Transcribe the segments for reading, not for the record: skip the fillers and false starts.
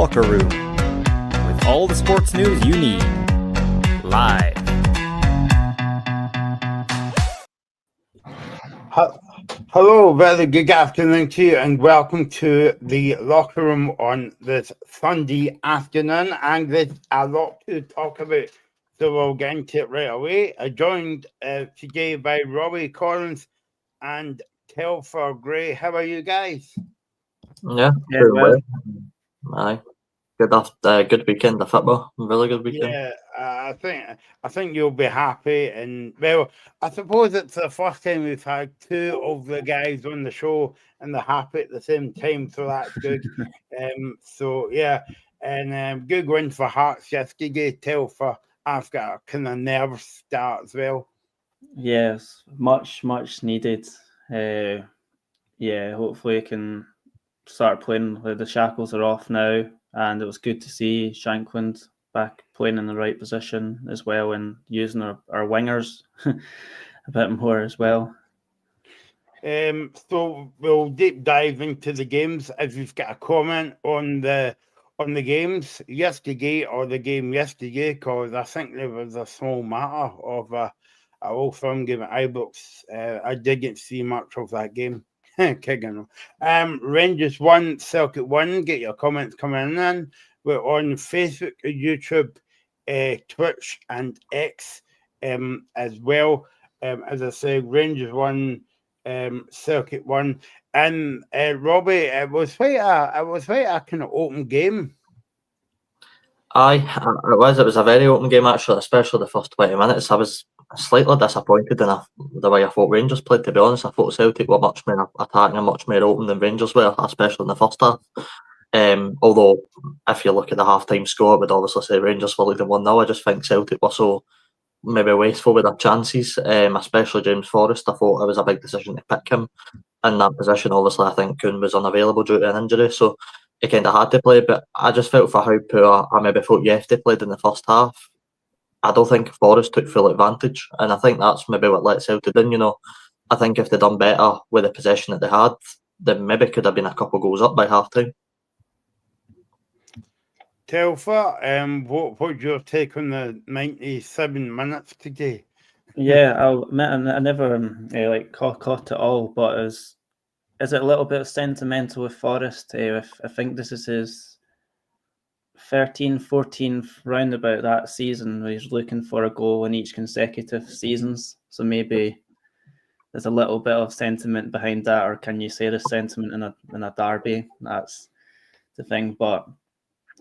Locker Room, with all the sports news you need, live. Hello, very good afternoon to you, and welcome to the Locker Room on this Sunday afternoon. And there's a lot to talk about, so we'll get into it right away. I'm joined today by Robbie Collins and Telfer Gray. How are you guys? Yeah, well. Aye, good weekend of football. Really good weekend. Yeah, I think you'll be happy, and well, I suppose it's the first time we've had two of the guys on the show and they're happy at the same time, so that's good. So yeah, and good win for Hearts yesterday. Telfer after a kind of nervous start as well. Yes, much needed. Yeah, hopefully I can start playing. The shackles are off now, and it was good to see Shankland back playing in the right position as well, and using our wingers a bit more as well. So we'll deep dive into the games. If you've got a comment on the games yesterday or the game yesterday, because I think there was a small matter of a old firm game at Ibrox. I didn't see much of that game. Rangers 1, Celtic 1. Get your comments coming in. We're on Facebook, YouTube, Twitch, and X as well. As I said, Rangers 1, Celtic 1. And Robbie, it was quite a kind of open game. Aye, it was. It was a very open game actually, especially the first 20 minutes. I was slightly disappointed in the way I thought Rangers played. To be honest, I thought Celtic were much more attacking and much more open than Rangers were, especially in the first half. Although, if you look at the half-time score, it would obviously say Rangers were leading 1-0. I just think Celtic were so maybe wasteful with their chances, especially James Forrest. I thought it was a big decision to pick him in that position. Obviously, I think Kuhn was unavailable due to an injury, so he kind of had to play. But I just felt for how poor I maybe thought Yefty played in the first half. I don't think Forrest took full advantage, and I think that's maybe what let Celtic in. You know, I think if they'd done better with the possession that they had, then maybe could have been a couple of goals up by half time. Telfer, what's your take on the 97 minutes today? Yeah, I'll admit I never caught it all, but is it a little bit sentimental with Forrest? I think this is his 13th, 14th roundabout that season where he's looking for a goal in each consecutive seasons. So maybe there's a little bit of sentiment behind that, or can you say the sentiment in a derby? That's the thing, but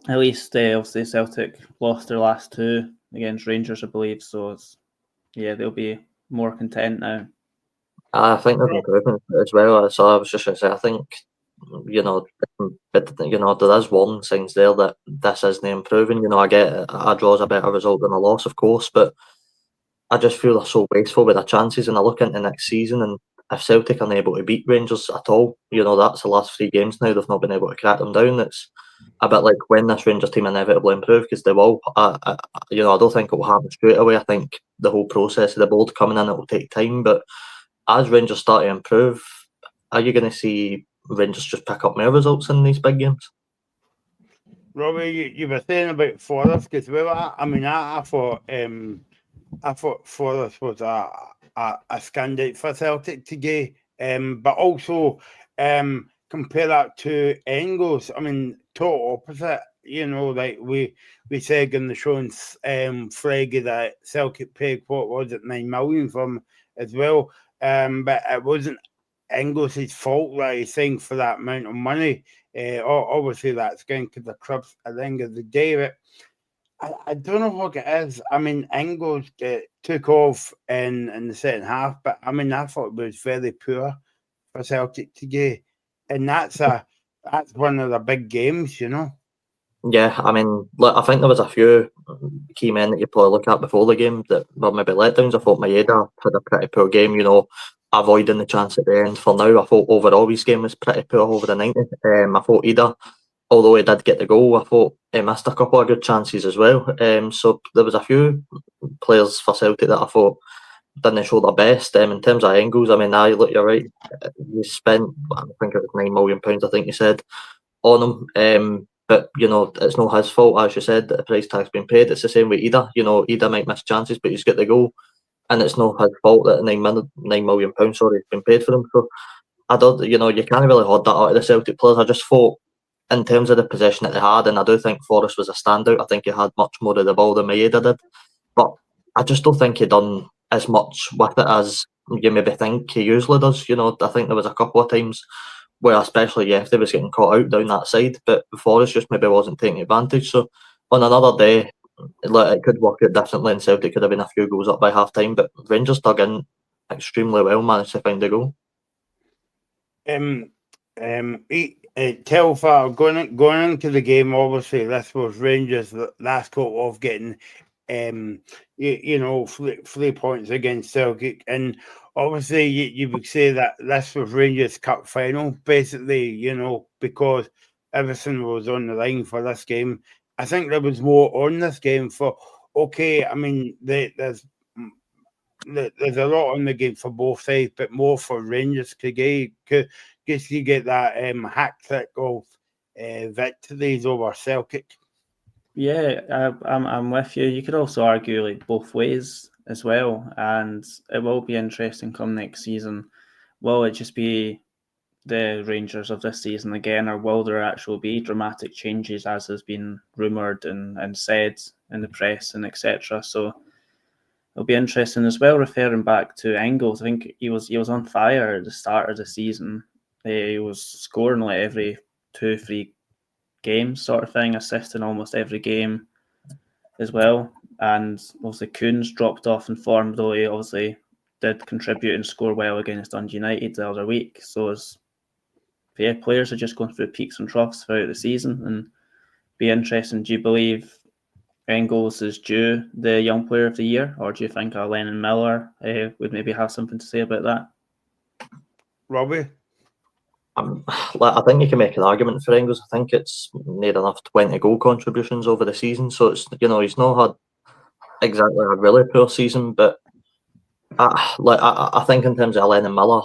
at least obviously Celtic lost their last two against Rangers, I believe. So they'll be more content now. I think there's improvement as well. So I was just going to say, I think there is warning signs there that this isn't improving. I get a draw's a better result than a loss, of course, but I just feel they're so wasteful with their chances. And I look into next season, and if Celtic are unable to beat Rangers at all, that's the last 3 games now. They've not been able to crack them down. It's a bit like when this Rangers team inevitably improve, because they will. I don't think it will happen straight away. I think the whole process of the board coming in, it will take time. But as Rangers start to improve, are you going to see Rangers just pick up more results in these big games? Robbie, you were saying about Forrest as well. I thought Forrest was a standout for Celtic today, but also compare that to Engels. Total opposite. Like we said in the show on Friday that Celtic paid, what was it, 9 million for him as well. But it wasn't Engels' fault that he's saying for that amount of money. Obviously, that's going to the clubs at the end of the day. But I don't know what it is. Engels took off in the second half, but I thought it was very poor for Celtic today, and that's one of the big games, Yeah, I think there was a few key men that you probably look at before the game that were maybe letdowns. I thought Maeda had a pretty poor game, avoiding the chance at the end. For now, I thought overall his game was pretty poor over the 90. I thought Ida, although he did get the goal, I thought he missed a couple of good chances as well. So there was a few players for Celtic that I thought didn't show their best. In terms of Engels, look, you're right. You spent, I think it was £9 million, I think you said, on him. But, it's not his fault, as you said, that the price tag's been paid. It's the same with Ida. Ida might miss chances, but he's got the goal. And it's not his fault that £9 million has been paid for him. So I don't, you can't really hold that out of the Celtic players. I just thought, in terms of the position that they had, and I do think Forrest was a standout. I think he had much more of the ball than Maeda did. But I just don't think he done as much with it as you maybe think he usually does. I think there was a couple of times where especially Yefty was getting caught out down that side, but Forrest just maybe wasn't taking advantage. So on another day, it could work out differently, and Celtic could have been a few goals up by half time, but Rangers dug in extremely well, managed to find a goal. Telfer, going into the game, obviously this was Rangers' last hope of getting 3 points against Celtic, and obviously you would say that this was Rangers' cup final, basically, because everything was on the line for this game. I think there was more on this game for, I mean, there's a lot on the game for both sides, but more for Rangers to get that hat-trick of victories over Celtic. Yeah, I'm with you. You could also argue like both ways as well, and it will be interesting come next season. Will it just be the Rangers of this season again, or will there actually be dramatic changes as has been rumoured and said in the press and etc.? So it'll be interesting as well. Referring back to Engels, I think he was on fire at the start of the season. He was scoring like every 2-3 games sort of thing, assisting almost every game as well. And obviously Kuhn's dropped off in form, though he obviously did contribute and score well against Dundee United the other week. So players are just going through peaks and troughs throughout the season, and be interesting. Do you believe Engels is due the Young Player of the Year, or do you think Lennon Miller would maybe have something to say about that? Robbie? I think you can make an argument for Engels. I think it's made enough 20 goal contributions over the season, so it's he's not had exactly a really poor season, but I think in terms of Lennon Miller,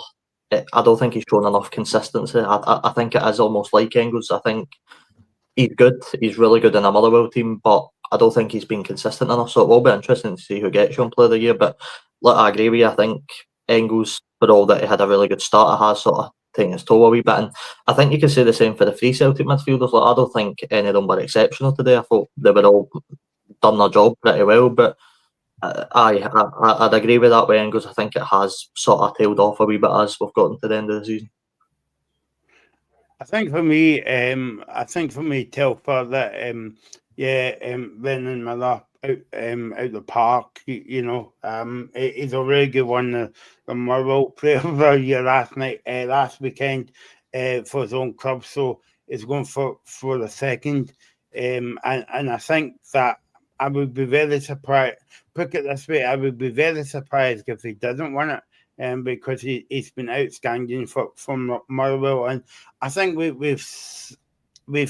I don't think he's shown enough consistency. I think it is almost like Engels. I think he's good. He's really good in a Motherwell team, but I don't think he's been consistent enough. So it will be interesting to see who gets Young Player of the Year. But I agree with you. I think Engels, for all that he had a really good start, has sort of taken his toe a wee bit. And I think you can say the same for the three Celtic midfielders. I don't think any of them were exceptional today. I thought they were all done their job pretty well. But I'd agree with that with Engels. I think it has sort of tailed off a wee bit as we've gotten to the end of the season. I think for me, Telfer, that Lennon Miller out the park. He's a really good one. The Motherwell Player of the Year last weekend for his own club. So he's going for the second. And I think that I would be very surprised. Put it this way, I would be very surprised if he doesn't win it. Because he's been outstanding from Motherwell, and I think we've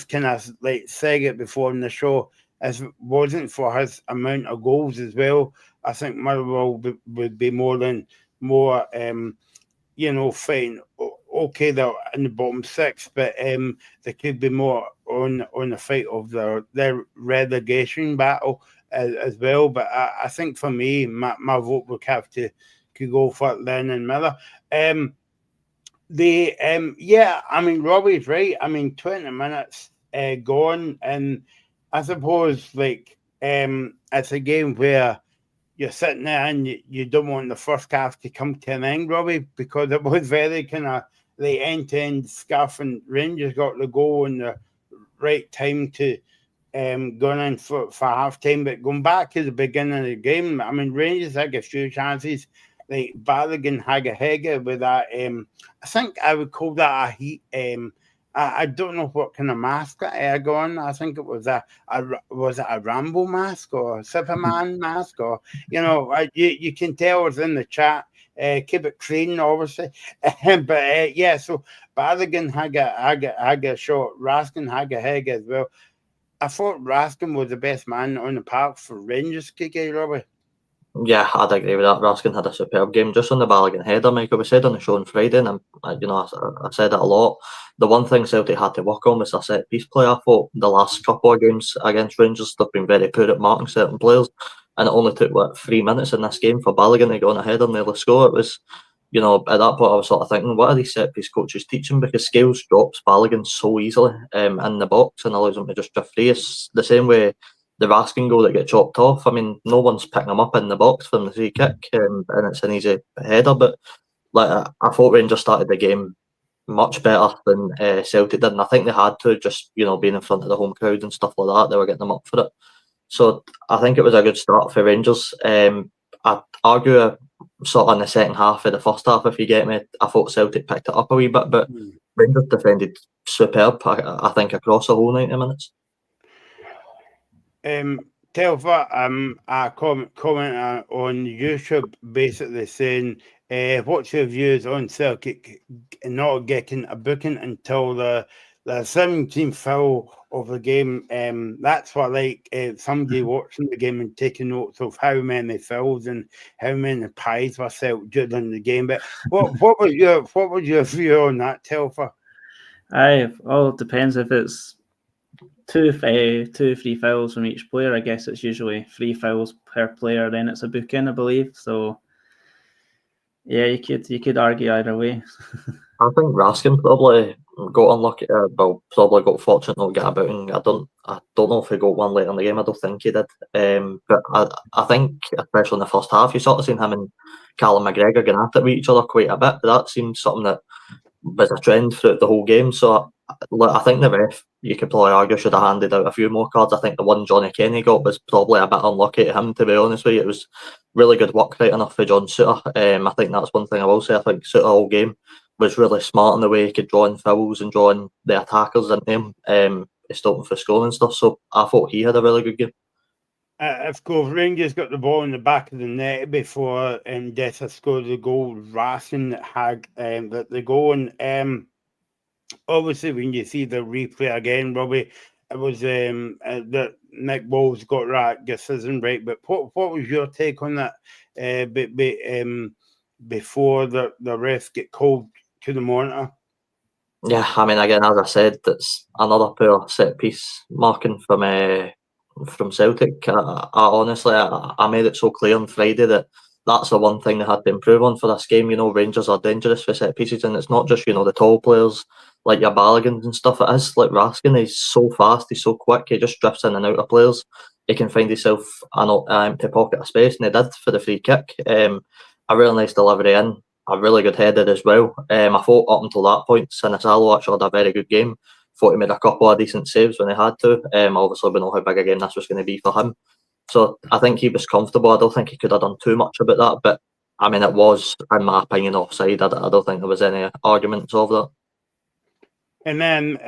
kind of like said it before in the show. As it wasn't for his amount of goals as well, I think Motherwell would be more fighting. Okay, they're in the bottom six, but they could be more on the fight of their relegation battle as well. But I think for me, my vote would have to go for Lennon Miller. I mean, Robbie's right. I mean, 20 minutes gone, and I suppose it's a game where you're sitting there and you don't want the first half to come to an end, Robbie, because it was very kind of the end-to-end scuff, and Rangers got the goal in the right time to going in for half time. But going back to the beginning of the game, I mean, Rangers had a few chances. Like Balogun Haga with that. I think I would call that a heat. I don't know what kind of mask that I had on. I think it was was it a Rambo mask or a Superman mask, or you can tell it's in the chat. Keep it clean, obviously. But so Balogun Haga shot, Raskin Haga as well. I thought Raskin was the best man on the park for Rangers, KK Robbie. Yeah, I'd agree with that. Raskin had a superb game. Just on the Balogun header, Michael, we said on the show on Friday, and I said it a lot. The one thing Celtic had to work on was their set piece play. I thought the last couple of games against Rangers, they've been very poor at marking certain players, and it only took 3 minutes in this game for Balogun to go on a header and nearly score. It was, at that point I was sort of thinking, what are these set piece coaches teaching? Because Scales drops Balogun so easily in the box and allows him to just drift free. It's the same way the Raskin goal that get chopped off. I mean, no one's picking him up in the box from the free kick, and it's an easy header. But I thought Rangers started the game much better than Celtic did, and I think they had to, just being in front of the home crowd and stuff like that. They were getting them up for it, so I think it was a good start for Rangers. I'd argue sort of in the second half of the first half, if you get me, I thought Celtic picked it up a wee bit, but Rangers defended superb. I think across the whole 90 minutes. Telfer, I comment on YouTube basically saying, what's your views on Celtic not getting a booking until the 17th foul of the game? That's what somebody watching the game and taking notes of how many fouls and how many pies were set during the game. But what was your view on that, Telfer? It depends if it's two, 3 fouls from each player. I guess it's usually 3 fouls per player. Then it's a booking, I believe. So yeah, you could argue either way. I think Raskin probably got unlucky. Probably got fortunate not get a booking. I don't know if he got one later in the game. I don't think he did. But I think, especially in the first half, you sort of seen him and Callum McGregor getting at it with each other quite a bit. That seemed something that was a trend throughout the whole game. So I think the ref, you could probably argue, should have handed out a few more cards. I think the one Johnny Kenny got was probably a bit unlucky to him, to be honest with you. It was really good work right enough for John Souttar. I think that's one thing I will say. I think Souttar all game was really smart in the way he could draw in fouls and draw in the attackers into him, stopping for scoring and stuff. So I thought he had a really good game. Of course, Rangers got the ball in the back of the net before Dessa scored the goal. Raskin had the goal, and obviously when you see the replay again, Robbie, it was that Nick Bowles got that decision right. But what was your take on that? Before the ref get called to the monitor. Yeah, I mean, again, as I said, it's another poor set piece marking from Celtic. I honestly, I made it so clear on Friday that that's the one thing they had to improve on for this game. Rangers are dangerous for set pieces, and it's not just the tall players like your Balagans and stuff. It is like Raskin. He's so fast, he's so quick. He just drifts in and out of players. He can find himself an empty pocket of space, and he did for the free kick. A really nice delivery in. A really good header as well. I thought up until that point, Sinisalo actually had a very good game. Thought he made a couple of decent saves when he had to. Obviously, we know how big a game this was going to be for him. So I think he was comfortable. I don't think he could have done too much about that. But I mean, it was, in my opinion, offside. I don't think there was any arguments of that. And then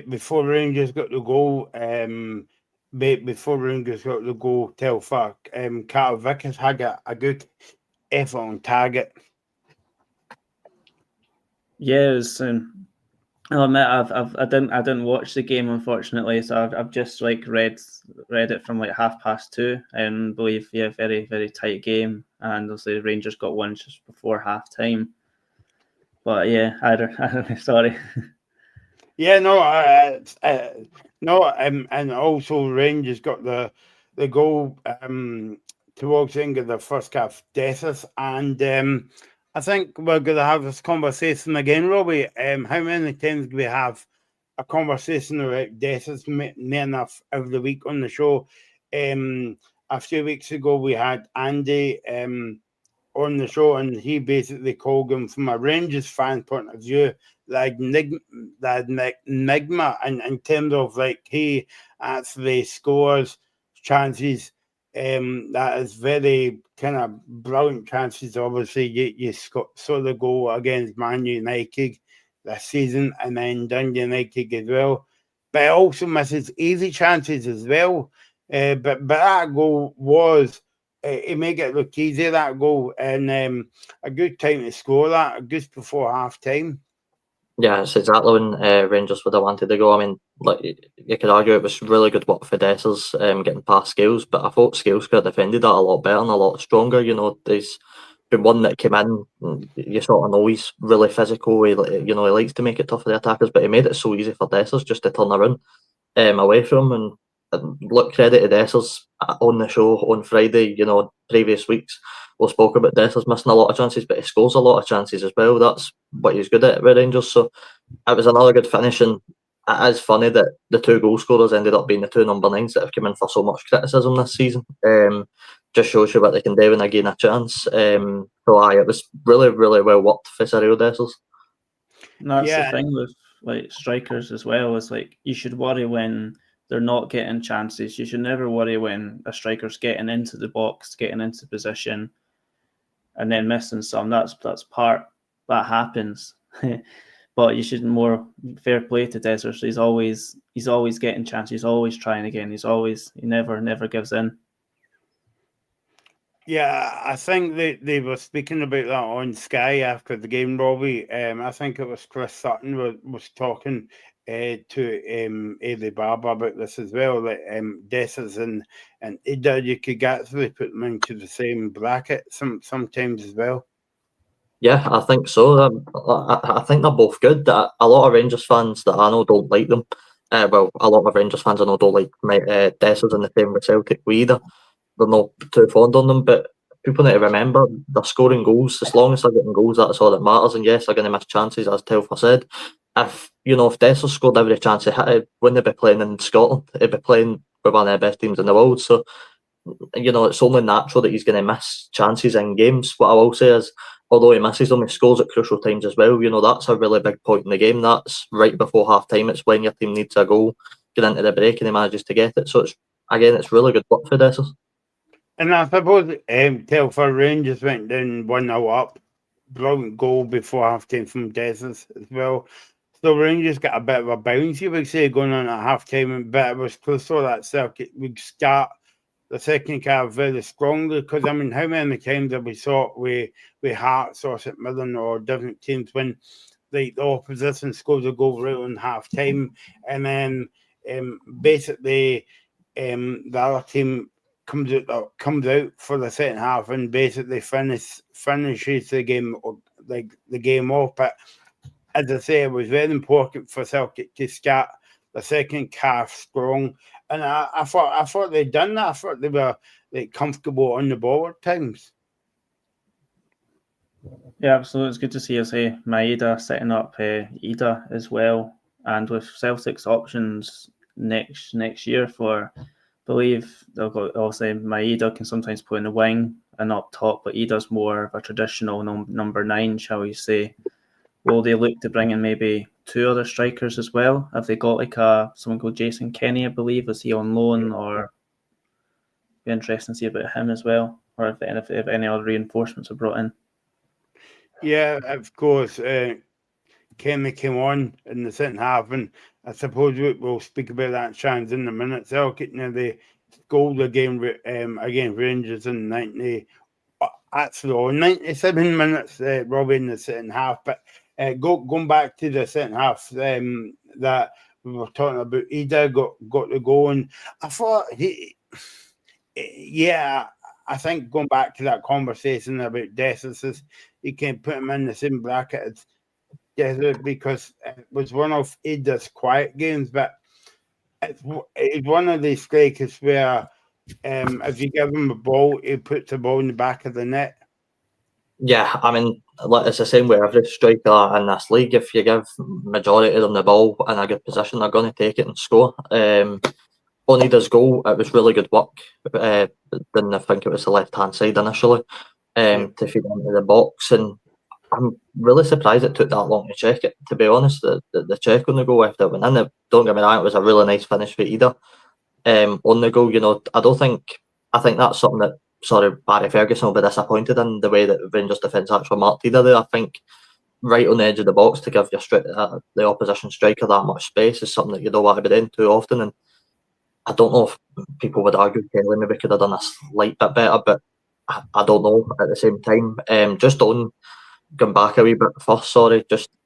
before Rangers got the goal, Telfer, Carter Vickers had a good effort on target. Yeah, it was. I'll admit, I didn't watch the game, unfortunately, so I've just read it from 2:30, and believe very, very tight game, and obviously Rangers got one just before half time. But yeah, I don't sorry. Yeah, and also Rangers got the goal towards the end of the first half, Dessers, and I think we're going to have this conversation again, Robbie. How many times do we have a conversation about Dessers? Near enough every week on the show. A few weeks ago, we had Andy on the show, and he basically called him, from a Rangers fan point of view, like enigma, and in terms of he actually scores chances. That is very kind of brilliant chances. Obviously, you saw the goal against Man United this season, and then Dundee United as well. But it also misses easy chances as well. But that goal was, it made it look easy, that goal, and a good time to score that, just before half time. Yeah, it's exactly when Rangers would have wanted to go. I mean, like you could argue it was really good work for Dessers getting past Scales, but I thought Scales could have defended that a lot better and a lot stronger. You know, there's been one that came in, you sort of know he's really physical. He likes to make it tough for the attackers, but he made it so easy for Dessers just to turn around away from him. And look, credit to Dessers on the show on Friday. You know, previous weeks we spoke about Dessers missing a lot of chances, but he scores a lot of chances as well. That's what he's good at with Rangers. So it was another good finish, and it is funny that the two goal scorers ended up being the two number 9s that have come in for so much criticism this season. Just shows you what they can do when they gain a chance. It was really, really well worked for Cyril Dessers. And that's the thing with like strikers as well, is like you should worry when they're not getting chances. You should never worry when a striker's getting into the box, getting into position, and then missing some. That happens. But you should more fair play to Dessers. He's always getting chances. He's always trying again. He never gives in. Yeah, I think they were speaking about that on Sky after the game, Robbie. I think it was Chris Sutton was talking to Ailey Barber about this as well. That Dessers and Ida, you could actually put them into the same bracket sometimes as well. Yeah, I think so. I think they're both good. A lot of Rangers fans that I know don't like them. A lot of Rangers fans I know don't like Dessers, and the same with Celtic either. They're not too fond on them, but people need to remember they're scoring goals. As long as they're getting goals, that's all that matters. And yes, they're going to miss chances, as Telfer said. If Dessers scored every chance he hit, wouldn't he be playing in Scotland? He'd be playing with one of the best teams in the world. So, it's only natural that he's going to miss chances in games. What I will say is, although he misses them, he scores at crucial times as well. That's a really big point in the game. That's right before half time. It's when your team needs a goal, get into the break, and he manages to get it. So it's really good work for Dessers. And I suppose Telfer Rangers went down 1-0 up. Brilliant goal before half time from Dessers as well. So Rangers got a bit of a bounce, you would say, going on at half time, but it was close to that Celtic would start the second half very strongly, because how many times have we saw with Hearts or St Mirren or different teams when the opposition scores a goal right on half time, and then basically the other team comes out for the second half and basically finishes the game off. But as I say, it was very important for Celtic to start the second half strong, and I thought they'd done that. I thought they were comfortable on the ball at times. Yeah, absolutely. It's good to see us Maeda setting up Ida as well, and with Celtic's options next year for. I believe they'll go. Also, Maeda can sometimes play in the wing and up top, but Ida's more of a traditional number 9, shall we say. Will they look to bring in maybe 2 other strikers as well? Have they got someone called Jason Kenny, I believe? Is he on loan? Or be interesting to see about him as well, or if any other reinforcements are brought in. Yeah, of course. Kenny came on in the second half, and I suppose we'll speak about that chance in a minute. Celtic, they scored the game against Rangers in 97 minutes, Robbie, in the second half. But going back to the second half, that we were talking about, Ida got the goal, and I thought I think going back to that conversation about Dessers, you can put him in the same bracket as Dessers, because it was one of Ida's quiet games, but it's one of these strikers where if you give him a ball, he puts the ball in the back of the net. Yeah, it's the same with every striker in this league. If you give majority of them the ball in a good position, they're going to take it and score. On Ida's goal, it was really good work. Didn't I think it was the left-hand side initially to feed into the box, and I'm really surprised it took that long to check it, to be honest. The check on the goal after it went in, don't get me wrong, it was a really nice finish for Ida. On the goal, I think that's something that Barry Ferguson will be disappointed in, the way that Rangers defence actually marked Ida there. I think right on the edge of the box to give the opposition striker that much space is something that you don't want to be doing too often, and I don't know if people would argue Kelly maybe could have done a slight bit better, but I don't know at the same time. Just on going back a wee bit first,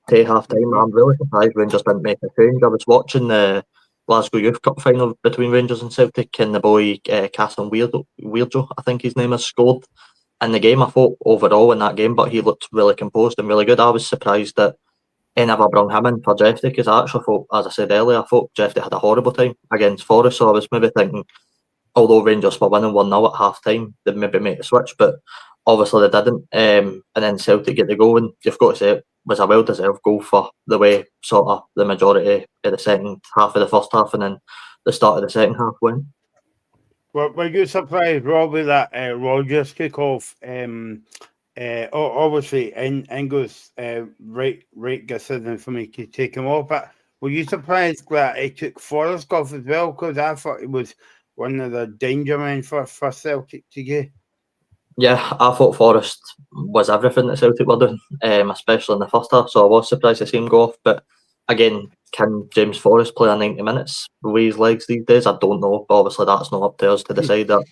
to half time. I'm really surprised Rangers didn't make a change. I was watching the Glasgow Youth Cup final between Rangers and Celtic, and the boy Castle Weirdo, I think his name is, scored in the game. I thought overall in that game, but he looked really composed and really good. I was surprised that he never brought him in for Jeffrey, because I actually thought, as I said earlier, I thought Jeffrey had a horrible time against Forest, so I was maybe thinking, although Rangers were winning 1-0 at half time, they'd maybe make a switch, but obviously they didn't. And then Celtic get the goal, and you've got to say it was a well-deserved goal for the way sort of the majority of the second half of the first half and then the start of the second half went. Well, were you surprised, Robbie, that Rodgers kick off? Obviously, Ingo's right decision for me to take him off, but were you surprised that he took Forrest off as well? Because I thought he was one of the danger men for Celtic to get. Yeah, I thought Forrest was everything that Celtic were doing, especially in the first half, so I was surprised to see him go off. But again, can James Forrest play a 90 minutes with his legs these days? I don't know, but obviously that's not up to us to decide that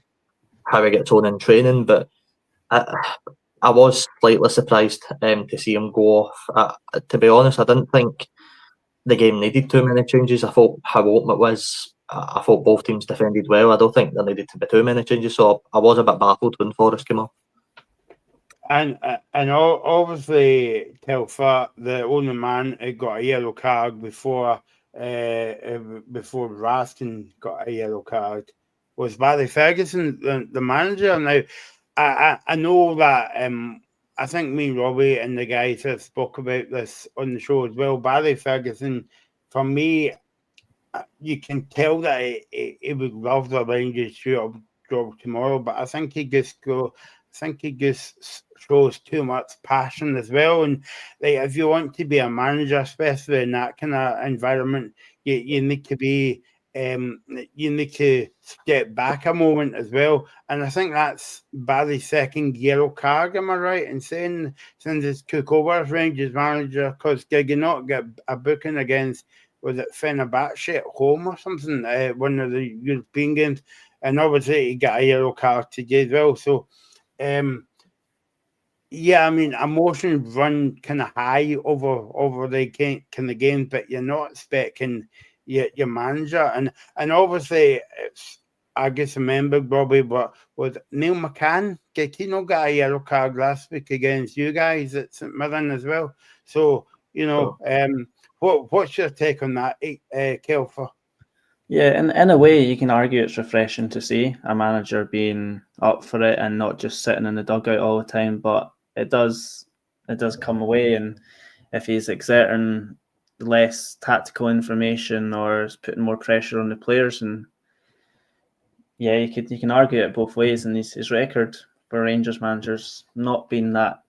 how he gets on in training. But I was slightly surprised to see him go off. To be honest, I didn't think the game needed too many changes. I thought how open it was. I thought both teams defended well. I don't think there needed to be too many changes, so I was a bit baffled when Forrest came off. And obviously, Telfer, the only man who got a yellow card before Raskin got a yellow card was Barry Ferguson, the manager. Now, I know that I think me, Robbie, and the guys have spoke about this on the show as well. Barry Ferguson, for me, you can tell that he would love the Rangers job tomorrow, but I think he just shows too much passion as well. And like, if you want to be a manager, especially in that kind of environment, you need to be you need to step back a moment as well. And I think that's Barry's second yellow card, am I right in saying, since he took over as Rangers manager? Because did he not get a booking against, was it Fenerbahce at home or something, one of the European games? And obviously he got a yellow card today as well. So, yeah, I mean, emotions run kind of high over the kind of games, but you're not expecting your manager. And obviously, I guess remember, Bobby, but was Neil McCann, did he not get a yellow card last week against you guys at St Mirren as well? So, you know, what's your take on that, Kelfer? Yeah, in a way, you can argue it's refreshing to see a manager being up for it and not just sitting in the dugout all the time. But it does come away, and if he's exerting less tactical information or is putting more pressure on the players, and yeah, you can argue it both ways. And his record for Rangers managers not been that.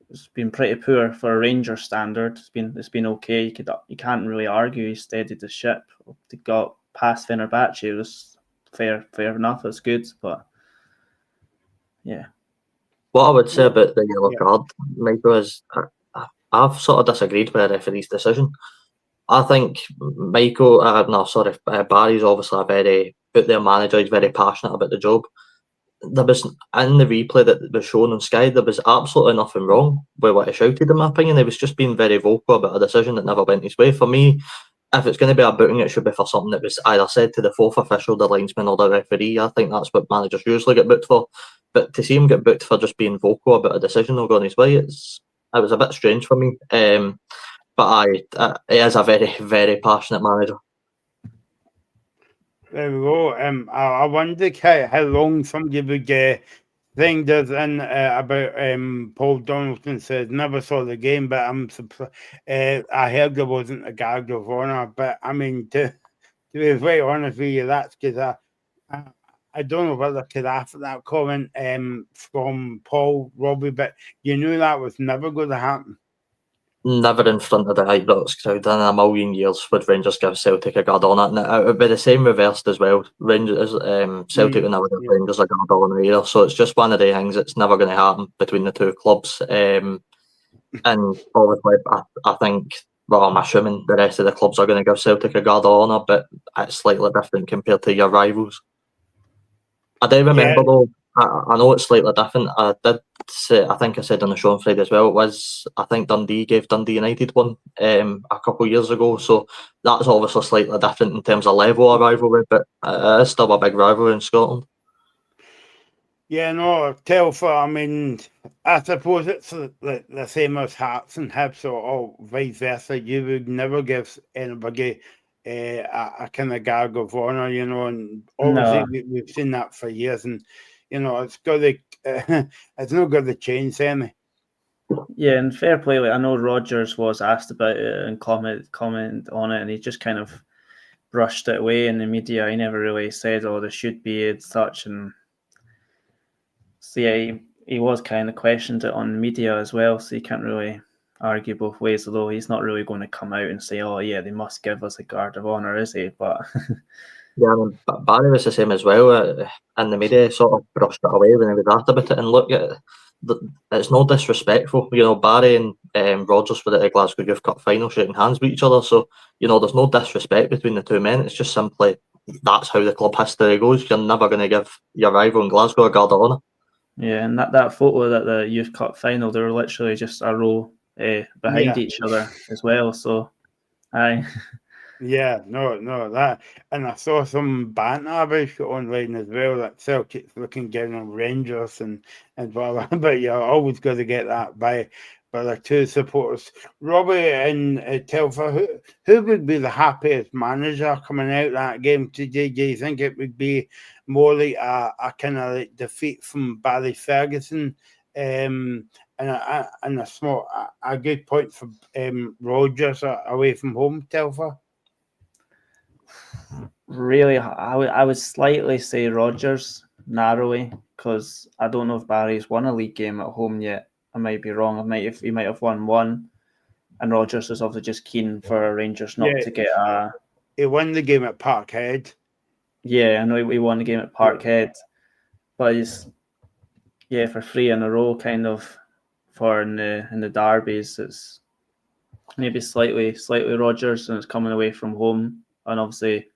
It's been pretty poor for a Rangers standard. It's been okay. You can't really argue. He steadied the ship. They got past Fenerbahce. It was fair enough. It's good, but yeah. What I would say about the yellow card, Michael, is I've sort of disagreed with the referee's decision. I think Barry's obviously a very out there manager. He's very passionate about the job. There was, in the replay that was shown on Sky, there was absolutely nothing wrong with what he shouted, in my opinion. He was just being very vocal about a decision that never went his way. For me, if it's going to be a booting, it should be for something that was either said to the fourth official, the linesman, or the referee. I think that's what managers usually get booked for. But to see him get booked for just being vocal about a decision not going his way, it was a bit strange for me. But he is a very, very passionate manager. There we go. I wonder how long somebody would think does in about Paul Donaldson says never saw the game, but I'm surprised. I heard there wasn't a guard of honour, but I mean to be very honest with you, that's because I don't know whether to laugh at that comment from Paul, Robbie, but you knew that was never going to happen. Never in front of the Ibrox crowd in a million years would Rangers give Celtic a guard on it, and it would be the same reversed as well. Celtic would never give Rangers a guard on either, so it's just one of the things that's never going to happen between the two clubs. And obviously, I think, well, I'm assuming the rest of the clubs are going to give Celtic a guard of honour, but it's slightly different compared to your rivals. I do remember though, I know it's slightly different. I did say, I think I said on the show on Friday as well, I think Dundee gave Dundee United one a couple of years ago, so that's obviously slightly different in terms of level of rivalry, but it is still a big rivalry in Scotland. Yeah, no, Telfer, I mean, I suppose it's the same as Hearts and Hibs or vice versa. You would never give anybody a kind of gag of honour, you know, and obviously we've seen that for years, and, you know, it's got to, it's not got to change, any. Yeah, and fair play. Like, I know Rodgers was asked about it and comment on it, and he just kind of brushed it away in the media. He never really said, "Oh, there should be as such." And so yeah, he was kind of questioned it on the media as well. So you can't really argue both ways. Although he's not really going to come out and say, "Oh, yeah, they must give us a guard of honour," is he? But yeah, I mean, Barry was the same as well. And the media sort of brushed it away when he was asked about it. And look, it's no disrespectful. You know, Barry and Rodgers were at the Glasgow Youth Cup final shaking hands with each other. So, you know, there's no disrespect between the two men. It's just simply that's how the club history goes. You're never going to give your rival in Glasgow a guard of honour. yeah, and that photo at the Youth Cup final, they were literally just a row behind each other as well. So, aye. Yeah, no, that, and I saw some banter about it online as well, that Celtic's looking down on Rangers and blah, blah, but you're always got to get that by the two supporters. Robbie and Telfer, who would be the happiest manager coming out that game today? Do you think it would be more like a kind of like defeat from Barry Ferguson, and a good point for Rodgers away from home, Telfer? Really, I would slightly say Rodgers narrowly, because I don't know if Barry's won a league game at home yet. I might be wrong. He might have won one, and Rodgers is obviously just keen for Rangers not to get a. He won the game at Parkhead. Yeah, I know he won the game at Parkhead, but he's for 3 in a row, kind of, for in the derbies. It's maybe slightly Rodgers, and it's coming away from home, and obviously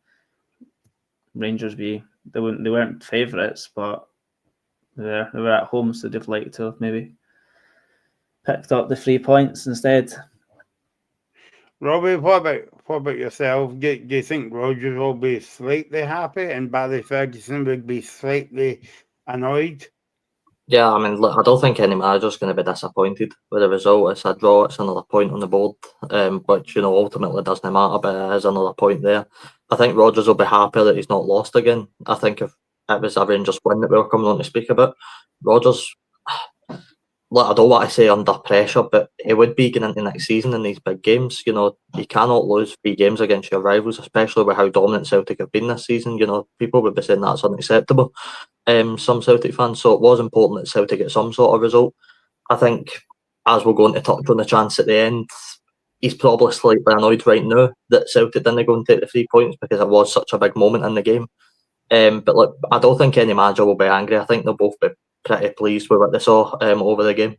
Rangers they weren't favourites, but they were at home, so they'd like to have maybe picked up the 3 points instead. Robbie, what about yourself? Do you think Rodgers will be slightly happy and Barry Ferguson would be slightly annoyed? Yeah, I mean, look, I don't think any manager's going to be disappointed with the result. It's a draw, it's another point on the board, which, you know, ultimately doesn't matter, but it is another point there. I think Rodgers will be happy that he's not lost again. I think if it was a Rangers win that we were coming on to speak about, Rodgers, look, I don't want to say under pressure, but he would be getting into next season in these big games. You know, you cannot lose 3 games against your rivals, especially with how dominant Celtic have been this season. You know, people would be saying that's unacceptable. Some Celtic fans, so it was important that Celtic get some sort of result. I think, as we're going to touch on the chance at the end, he's probably slightly annoyed right now that Celtic didn't go and take the 3 points because it was such a big moment in the game. But look, I don't think any manager will be angry. I think they'll both be pretty pleased with what they saw over the game.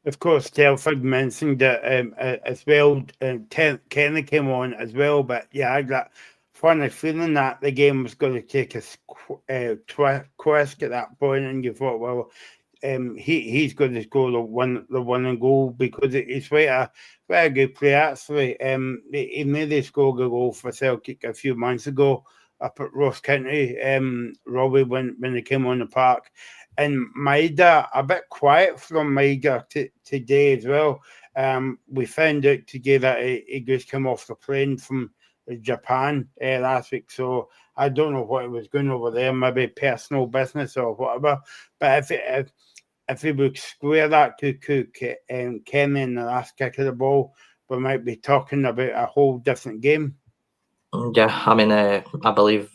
Of course, Telford mentioned it as well. Kenny came on as well, but yeah, I had that funny feeling that the game was going to take a twist at that point, and you thought, well, he's going to score the winning goal because he's quite a good player actually. He made a goal for Celtic a few months ago up at Ross County, Robbie, when they came on the park. And Maida, a bit quiet from Maida today as well. We found out today that he just came off the plane from Japan last week, so I don't know what he was going over there, maybe personal business or whatever. But if he would square that to Kenny in the last kick of the ball, we might be talking about a whole different game. Yeah, I mean, I believe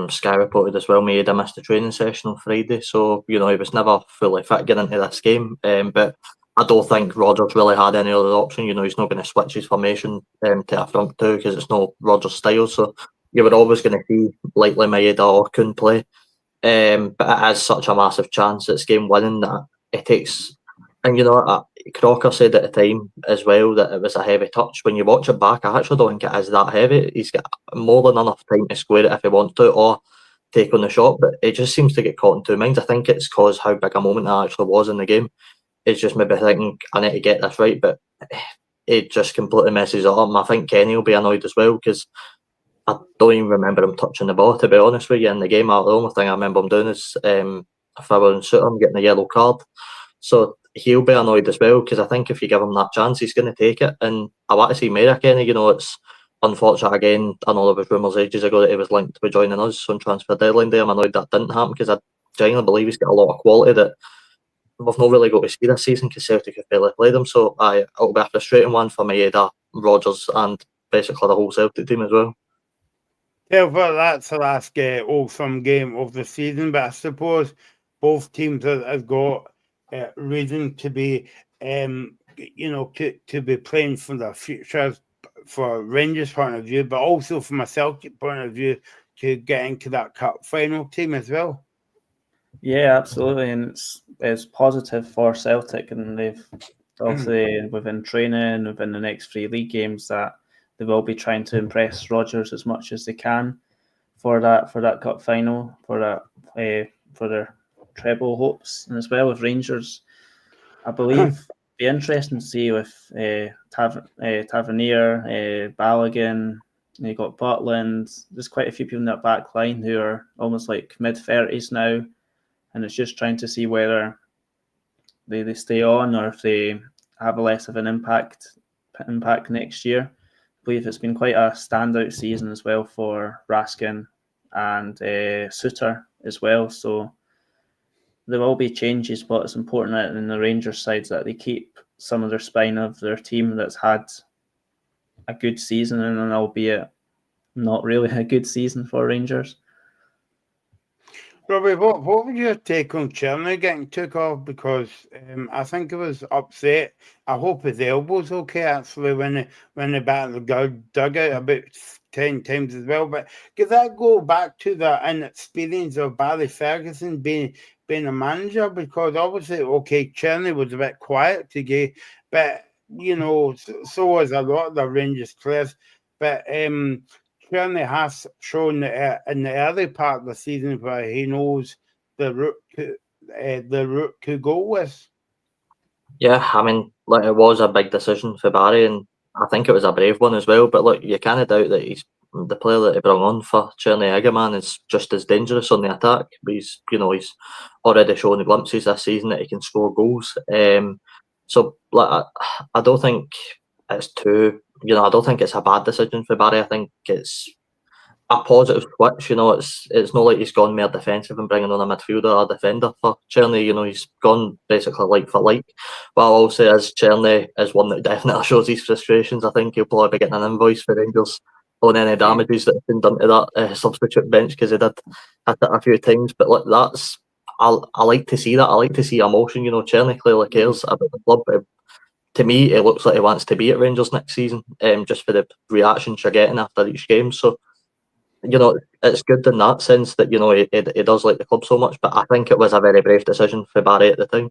Sky reported as well Maeda missed the training session on Friday, so, you know, he was never fully fit getting into this game. But I don't think Rodgers really had any other option. You know, he's not going to switch his formation to a front two because it's not Rodgers' style. So you were always going to see likely Maeda or Kuhn play. But it is such a massive chance. It's game winning that it takes. And, you know, Crocker said at the time as well that it was a heavy touch. When you watch it back, I actually don't think it is that heavy. He's got more than enough time to square it if he wants to, or take on the shot, but it just seems to get caught in two minds. I think it's because how big a moment that actually was in the game. It's just maybe thinking, I need to get this right, but it just completely messes it up. And I think Kenny will be annoyed as well, because I don't even remember him touching the ball, to be honest with you, in the game. The only thing I remember him doing is if I were in suit, I'm getting a yellow card. So he'll be annoyed as well, because I think if you give him that chance, he's going to take it. And I want to see Mayer Kenny. It's unfortunate again. I know there was rumours ages ago that he was linked with joining us on transfer deadline day. I'm annoyed that didn't happen, because I genuinely believe he's got a lot of quality that we've not really got to see this season, because Celtic have barely played him. So it'll be a frustrating one for Maeda, Rodgers, and basically the whole Celtic team as well. Yeah, well, that's the last awesome game of the season, but I suppose both teams have got reason to be, to be playing for their futures, for Rangers' point of view, but also from a Celtic point of view, to get into that cup final team as well. Yeah, absolutely, and it's positive for Celtic, and they've obviously within training, within the next 3 league games, that they will be trying to impress Rodgers as much as they can for that cup final, for their treble hopes, and as well with Rangers. I believe it'd be interesting to see with Tavernier, Balogun. You got Butland. There's quite a few people in that back line who are almost like mid-30s now, and it's just trying to see whether they stay on or if they have a less of an impact next year. I believe it's been quite a standout season as well for Raskin and Suter as well. So there will be changes, but it's important that in the Rangers sides that they keep some of their spine of their team that's had a good season, and albeit not really a good season for Rangers. Robbie, what was your take on Cherny getting took off? Because I think it was upset. I hope his elbow's okay, actually, when they battled the dugout about 10 times as well. But does that go back to the inexperience of Barry Ferguson being a manager? Because obviously, okay, Cherny was a bit quiet today, but, so was a lot of the Rangers players. But Cherny has shown in the early part of the season where he knows the route to go with. Yeah, I mean, it was a big decision for Barry, and I think it was a brave one as well. But look, you can't doubt that he's the player that he brought on for Cherny Egerman is just as dangerous on the attack. But he's already shown glimpses this season that he can score goals. So I don't think it's too. I don't think it's a bad decision for Barry. I think it's a positive switch. It's not like he's gone more defensive and bringing on a midfielder or a defender for Cherny. He's gone basically like for like. But I'll say as Cherny is one that definitely shows his frustrations. I think he'll probably be getting an invoice for Rangers on any damages that have been done to that substitute bench, because he did hit it a few times. But look, I like to see that. I like to see emotion. Cherny clearly cares about the club. To me, it looks like he wants to be at Rangers next season, just for the reactions you're getting after each game. So, it's good in that sense that, he does like the club so much, but I think it was a very brave decision for Barry at the time.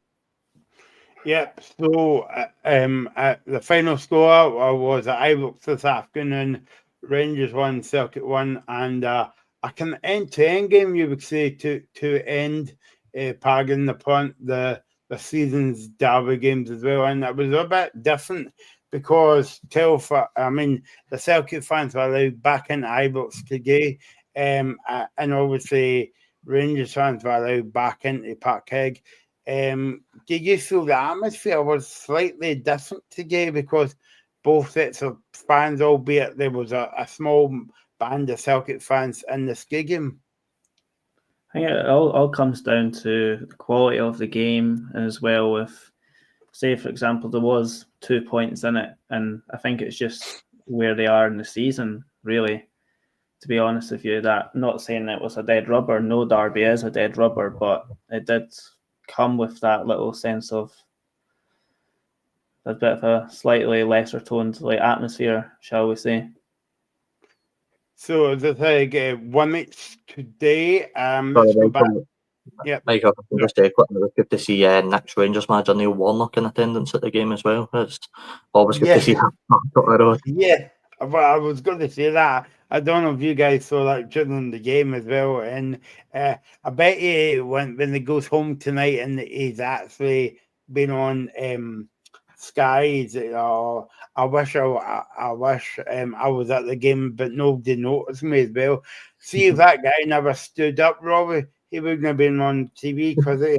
Yep, so the final score was at Ibrox this afternoon. Rangers won, Celtic won, and a kind of end-to-end game, you would say, to end Pagan the season's derby games as well. And it was a bit different because the Celtic fans were allowed back in Ibrox today, and obviously Rangers fans were allowed back into Parkhead. Did you feel the atmosphere was slightly different today because both sets of fans, albeit there was a small band of Celtic fans in the stadium? I think it all comes down to the quality of the game, and as well with, say, for example, there was 2 points in it, and I think it's just where they are in the season, really, to be honest with you. That, not saying it was a dead rubber, no derby is a dead rubber, but it did come with that little sense of a bit of a slightly lesser toned atmosphere, shall we say. So the thing, 1 minute today. Let's go back. Yeah, Mike, I can just say quickly, it was good to see Nick's Rangers manager Neil Warnock in attendance at the game as well. It's always good to see him. Yeah, well, I was going to say that. I don't know if you guys saw that during the game as well. And I bet you when he goes home tonight and he's actually been on Sky, I wish I was at the game, but nobody noticed me as well. See if that guy never stood up, Robbie, he wouldn't have been on TV because he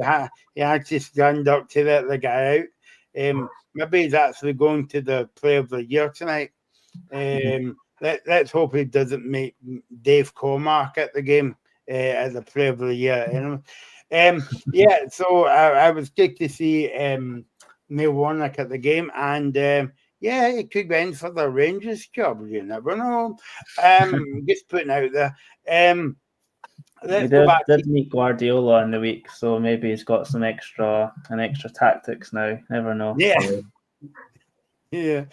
had to stand up to let the guy out. Maybe he's actually going to the Player of the Year tonight. Let's hope he doesn't make Dave Cormack at the game as the Player of the Year. Yeah, so I was good to see Neil Warnock at the game, and yeah, it could be in for the Rangers job. You never know. Just putting out there. Let's go back. Did meet Guardiola in the week, so maybe he's got some extra tactics now. Never know. Yeah. Yeah.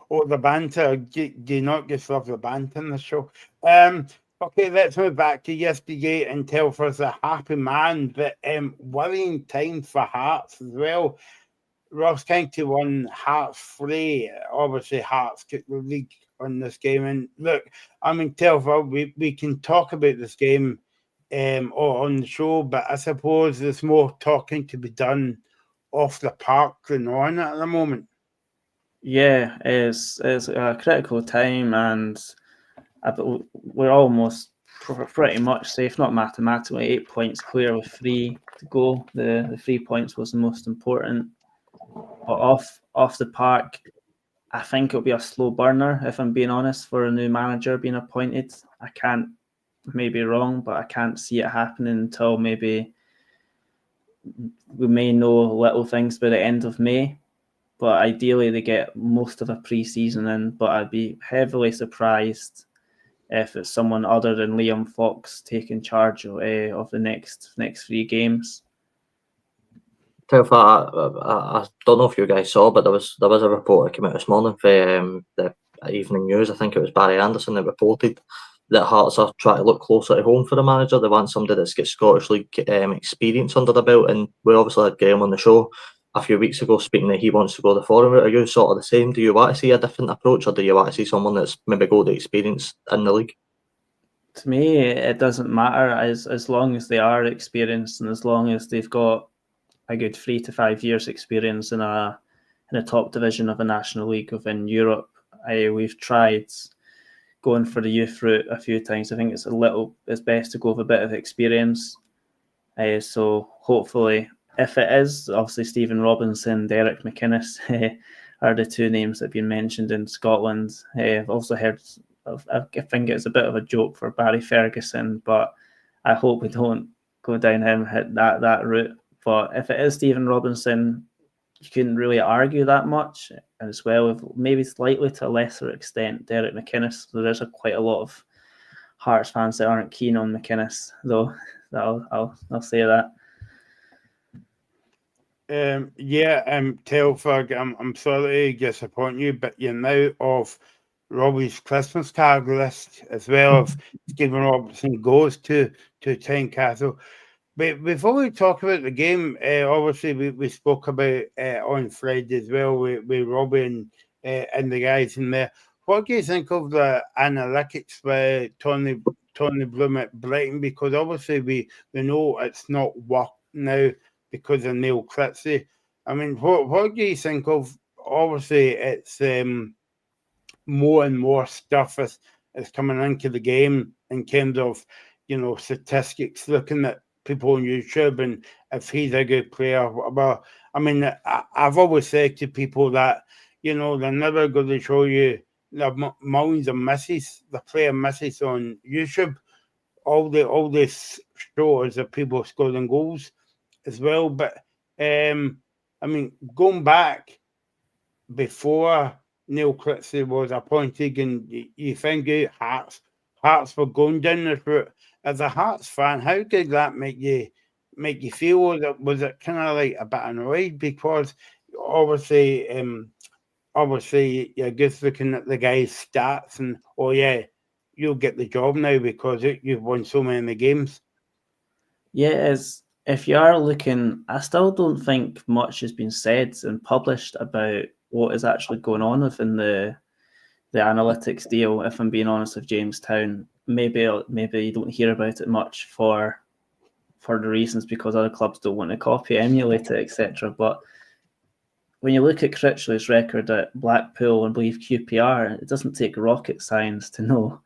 Or the banter. Do you not just love the banter in the show? Okay, let's move back to yesterday and Telford's a happy man, but worrying times for Hearts as well. Ross County won Hearts 3. Obviously, Hearts took the league on this game. And look, I mean, Telford, we can talk about this game on the show, but I suppose there's more talking to be done off the park than on at the moment. Yeah, it's a critical time, and we're almost pretty much safe, not mathematically, 8 points clear with 3 to go. The 3 points was the most important. But off the park, I think it'll be a slow burner, if I'm being honest, for a new manager being appointed. I can't, maybe wrong, but I can't see it happening until maybe we may know little things by the end of May. But ideally, they get most of a pre-season in. But I'd be heavily surprised if it's someone other than Liam Fox taking charge of the next 3 games. I don't know if you guys saw, but there was a report that came out this morning for the Evening News. I think it was Barry Anderson that reported that Hearts are trying to look closer to home for the manager. They want somebody that's got Scottish League experience under the belt, and we obviously had Graham on the show a few weeks ago speaking that he wants to go the foreign route. Are you sort of the same? Do you want to see a different approach, or do you want to see someone that's maybe got the experience in the league? To me, it doesn't matter as long as they are experienced and as long as they've got a good 3 to 5 years experience in a top division of a national league within Europe. We've tried going for the youth route a few times. I think it's best to go with a bit of experience. So hopefully, if it is, obviously Stephen Robinson, Derek McInnes are the 2 names that have been mentioned in Scotland. I've also heard, I think it's a bit of a joke for Barry Ferguson, but I hope we don't go down that route. But if it is Stephen Robinson, you couldn't really argue that much. And as well, with maybe slightly to a lesser extent, Derek McInnes. So there's quite a lot of Hearts fans that aren't keen on McInnes, though. I'll say that. Telford, I'm sorry to disappoint you, but you're now off Robbie's Christmas card list as well. If Stephen Robinson goes to Tynecastle. But before we talk about the game, obviously we spoke about on Friday as well with Robbie and the guys in there. What do you think of the analytics by Tony Bloom at Brighton? Because obviously we know it's not worked now because of Neil Clitsy. I mean, what do you think of? Obviously, it's more and more stuff is coming into the game in terms of, statistics, looking at people on YouTube and if he's a good player. Well, I mean, I've always said to people that, they're never going to show you the millions of misses, the player misses on YouTube. All this shows that people scoring goals as well. But I mean, going back before Neil Clitsy was appointed, and you think Hearts were going down this route. As a Hearts fan, how did that make you feel? Was it kind of like a bit annoyed because obviously you're just looking at the guy's stats and you'll get the job now because you've won so many games. Yeah, if you are looking, I still don't think much has been said and published about what is actually going on within the the analytics deal, if I'm being honest, with Jamestown. Maybe you don't hear about it much for the reasons because other clubs don't want to copy, emulate it, etc. But when you look at Critchley's record at Blackpool and believe QPR, it doesn't take rocket science to know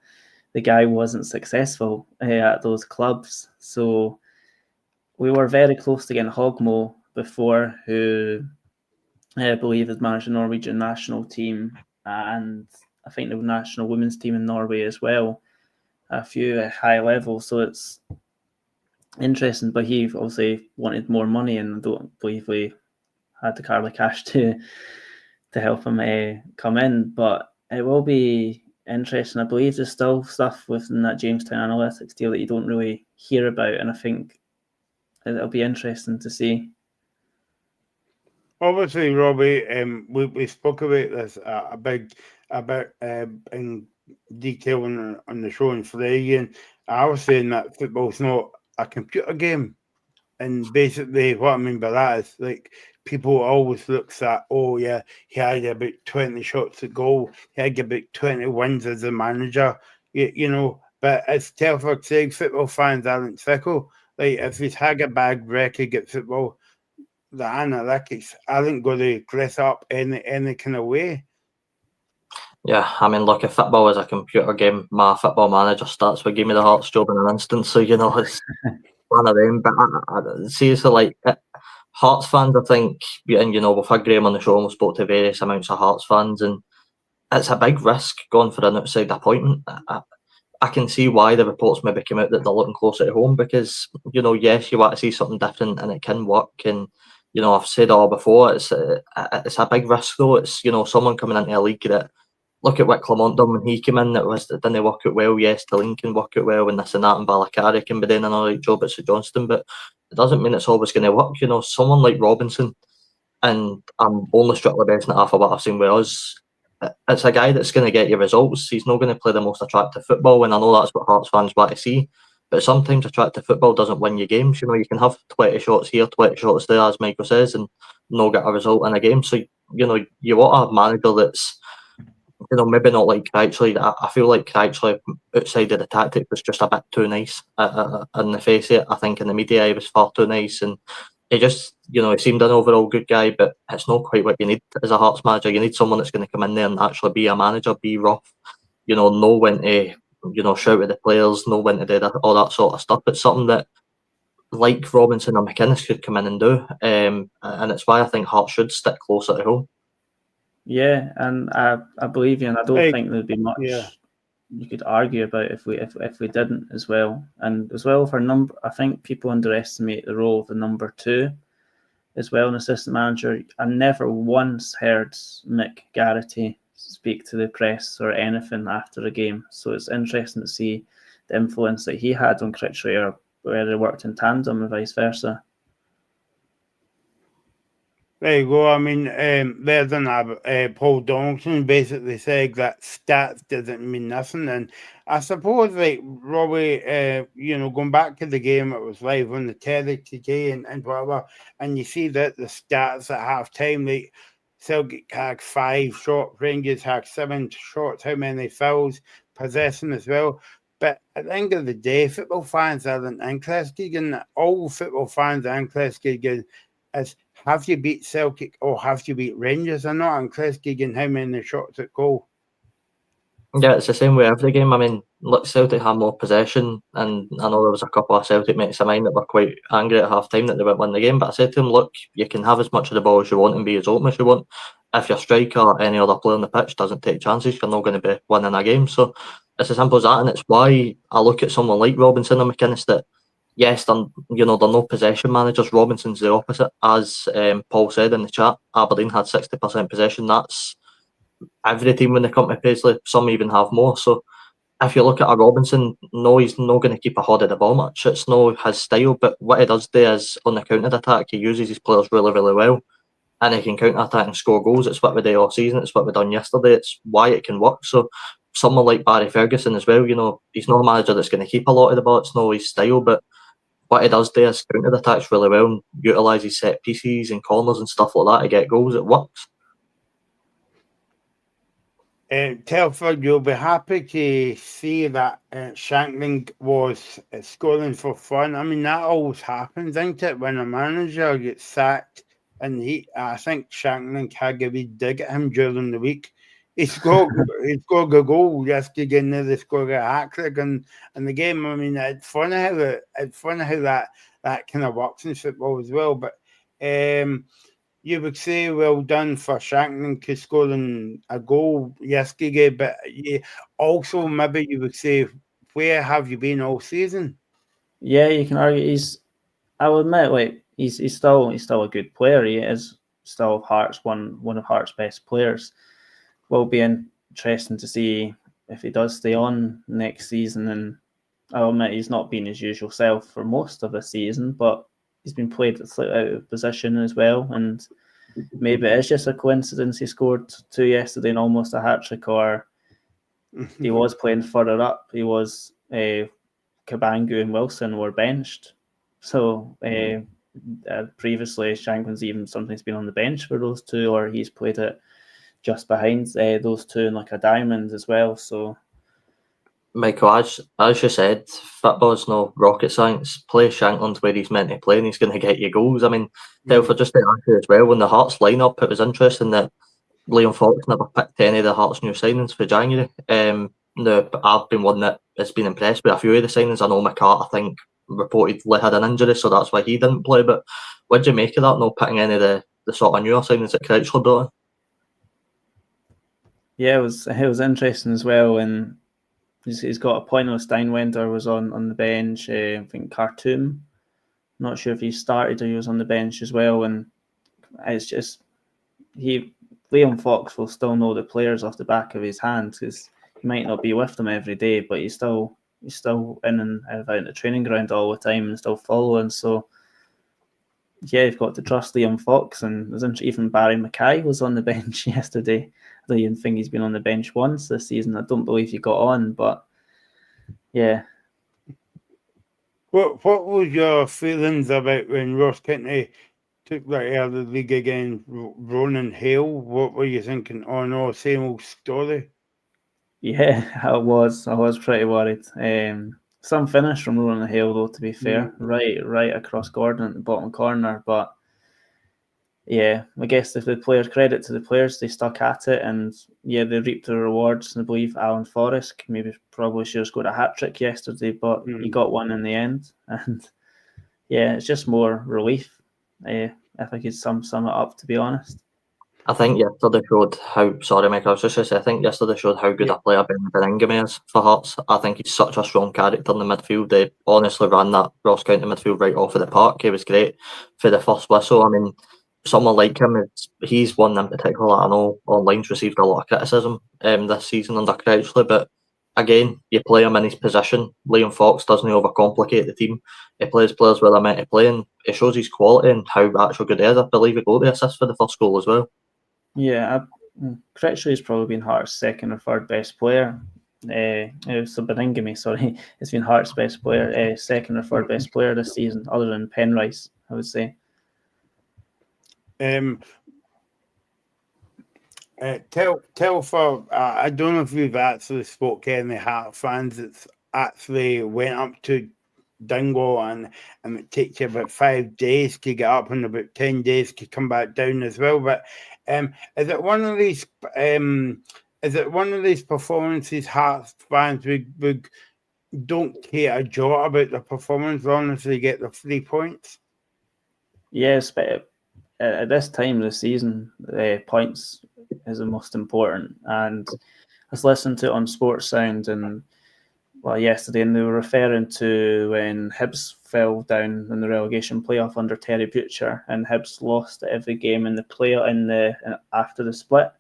the guy wasn't successful at those clubs. So we were very close to getting Hogmo before, who I believe is managing the Norwegian national team, and I think the national women's team in Norway as well, a few at high levels. So it's interesting, but he obviously wanted more money, and I don't believe we had the Carly cash to help him come in. But it will be interesting. I believe there's still stuff within that Jamestown analytics deal that you don't really hear about, and I think it'll be interesting to see. Obviously, Robbie, we spoke about this a bit in detail on the show on Friday, and I was saying that football's not a computer game. And basically, what I mean by that is, like, people always looks at, oh yeah, he had about 20 shots at goal, he had about 20 wins as a manager, you know. But as Telford said, football fans aren't fickle. Like, if he's had a bad record at football, the analytics aren't going to dress up any kind of way. Yeah, I mean, look, if football is a computer game, my Football Manager starts with "Give me the Hearts" job in an instant. So it's one of them. But I seriously, like, Hearts fans, I think, and we've had Graham on the show and we spoke to various amounts of Hearts fans, and it's a big risk going for an outside appointment. I can see why the reports maybe came out that they're looking closer to home because, yes, you want to see something different and it can work. And, I've said it all before, it's a big risk though. It's, someone coming into a league that, look at what Clermont done when he came in, it didn't work out well. Yes, Tillin can work out well and this and that, and Balakari can be doing an alright job at St Johnstone, but it doesn't mean it's always going to work. Someone like Robinson, and I'm only strictly basing it off of what I've seen with us, it's a guy that's going to get you results. He's not going to play the most attractive football, and I know that's what Hearts fans want to see. But sometimes attractive football doesn't win you games. You can have 20 shots here, 20 shots there, as Michael says, and not get a result in a game. So, you want a manager that's, maybe not like Critchley. I feel like Critchley, outside of the tactic, was just a bit too nice in the face of it. I think in the media he was far too nice, and he just, he seemed an overall good guy, but it's not quite what you need as a Hearts manager. You need someone that's going to come in there and actually be a manager, be rough, know when to, shout at the players, know when to do that, all that sort of stuff. It's something that, like Robinson or McInnes, could come in and do, and it's why I think Hearts should stick closer to home. Yeah, and I believe you, and I don't think there'd be much you could argue about if we didn't as well. And as well for number, I think people underestimate the role of the number 2 as well, an assistant manager. I never once heard Mick Garrity speak to the press or anything after a game. So it's interesting to see the influence that he had on Critchley, or where they worked in tandem and vice versa. There you go. I mean, better than Paul Donaldson basically said that stats doesn't mean nothing. And I suppose, like, Robbie, going back to the game, it was live on the telly today and whatever, and you see that the stats at half time, like, Celtic had 5 shots, Rangers had 7 shots, how many fouls, possession as well. But at the end of the day, football fans aren't interested in that. All football fans are interested in is, have you beat Celtic or have you beat Rangers? I'm not interested in how many shots at goal. Yeah, it's the same way every game. I mean, look, Celtic had more possession, and I know there was a couple of Celtic mates of mine that were quite angry at half time that they went win the game, but I said to them, look, you can have as much of the ball as you want and be as open as you want. If your striker or any other player on the pitch doesn't take chances, you're not going to be winning a game. So it's as simple as that, and it's why I look at someone like Robinson or McInnes that, yes, they're no possession managers. Robinson's the opposite. As Paul said in the chat, Aberdeen had 60% possession. That's every team when they come to Paisley. Some even have more. So if you look at a Robinson, no, he's not going to keep a hold of the ball much. It's no his style. But what he does do is, on the counter attack, he uses his players really, really well, and he can counter attack and score goals. It's what we do all season. It's what we done yesterday. It's why it can work. So someone like Barry Ferguson as well, he's not a manager that's going to keep a lot of the ball. It's no his style, but what he does do is counter attacks really well and utilises set pieces and corners and stuff like that to get goals. It works. Telford, you'll be happy to see that Shankland was scoring for fun. I mean, that always happens, isn't it, when a manager gets sacked? And I think Shankland had a wee dig at him during the week. He scored a goal yesterday, and they scored a hat-trick in the game. I mean, it's funny how that kind of works in football as well. But you would say well done for Shankland scoring a goal yesterday, but also maybe you would say, where have you been all season? Yeah, you can argue I will admit, like he's still a good player. He is still one of Hearts' best players. Will be interesting to see if he does stay on next season. And I'll admit he's not been his usual self for most of the season, but he's been played slightly out of position as well. And maybe it's just a coincidence he scored 2 yesterday and almost a hat-trick, or he was playing further up. He was Kabangu and Wilson were benched. So previously Shankland's even sometimes been on the bench for those two, or he's played it just behind those two in like a diamond as well. So Michael, as you said, football's no rocket science. Play Shankland where he's meant to play and he's going to get you goals. I mean, Telford, just to add to as well, when the Hearts line-up, it was interesting that Liam Fox never picked any of the Hearts new signings for January. I've been one that has been impressed with a few of the signings. I know McCart, I think, reportedly had an injury, so that's why he didn't play. But what did you make of that, not picking any of the sort of newer signings that Crouchler brought in? Yeah, it was interesting as well. And he's got a point. Steinwender was on the bench. I think Khartoum. Not sure if he started or he was on the bench as well. And it's just Liam Fox will still know the players off the back of his hand, because he might not be with them every day, but he's still in and out in the training ground all the time and still following. So yeah, you've got to trust Liam Fox. And even Barry Mackay was on the bench yesterday. I don't even think he's been on the bench once this season. I don't believe he got on, but yeah. What was your feelings about when Ross County took that out of the league again, Ronan Hale? What were you thinking? Oh no, same old story. Yeah, I was pretty worried. Some finish from Ronan Hale though, to be fair, right across Gordon at the bottom corner. But yeah, I guess if the players, credit to the players, they stuck at it, and yeah, they reaped the rewards. And I believe Alan Forrest probably should have scored a hat-trick yesterday, but he got one in the end. And yeah, it's just more relief, if I could sum it up, to be honest. I think yesterday showed how. Sorry, Mike. I was just going to say. I think yesterday showed how good a player Ben Bellingham is for Hearts. I think he's such a strong character in the midfield. They honestly ran that Ross County midfield right off of the park. He was great for the first whistle. I mean, someone like him, he's one in particular. I know online's received a lot of criticism this season under Crouchley, but again, you play him in his position. Liam Fox doesn't overcomplicate the team. He plays players where they're meant to play, and it shows his quality and how actually good he is. I believe he got the assist for the first goal as well. Yeah, Critchley has probably been Hearts' second or third best player. So Bellingham, sorry, it's been Hearts' best player, second or third best player this season, other than Penrice, I would say. Telford, I don't know if you've actually spoke to any Heart fans that actually went up to Dingo, and it takes you about 5 days to get up and about 10 days to come back down as well. But is it one of these performances Hearts fans would don't care a jot about the performance as long as they get the 3 points? Yes, but at this time of the season, points is the most important. And I was listening to it on Sports Sound yesterday, and they were referring to when Hibs fell down in the relegation playoff under Terry Butcher, and Hibs lost every game in the after the split.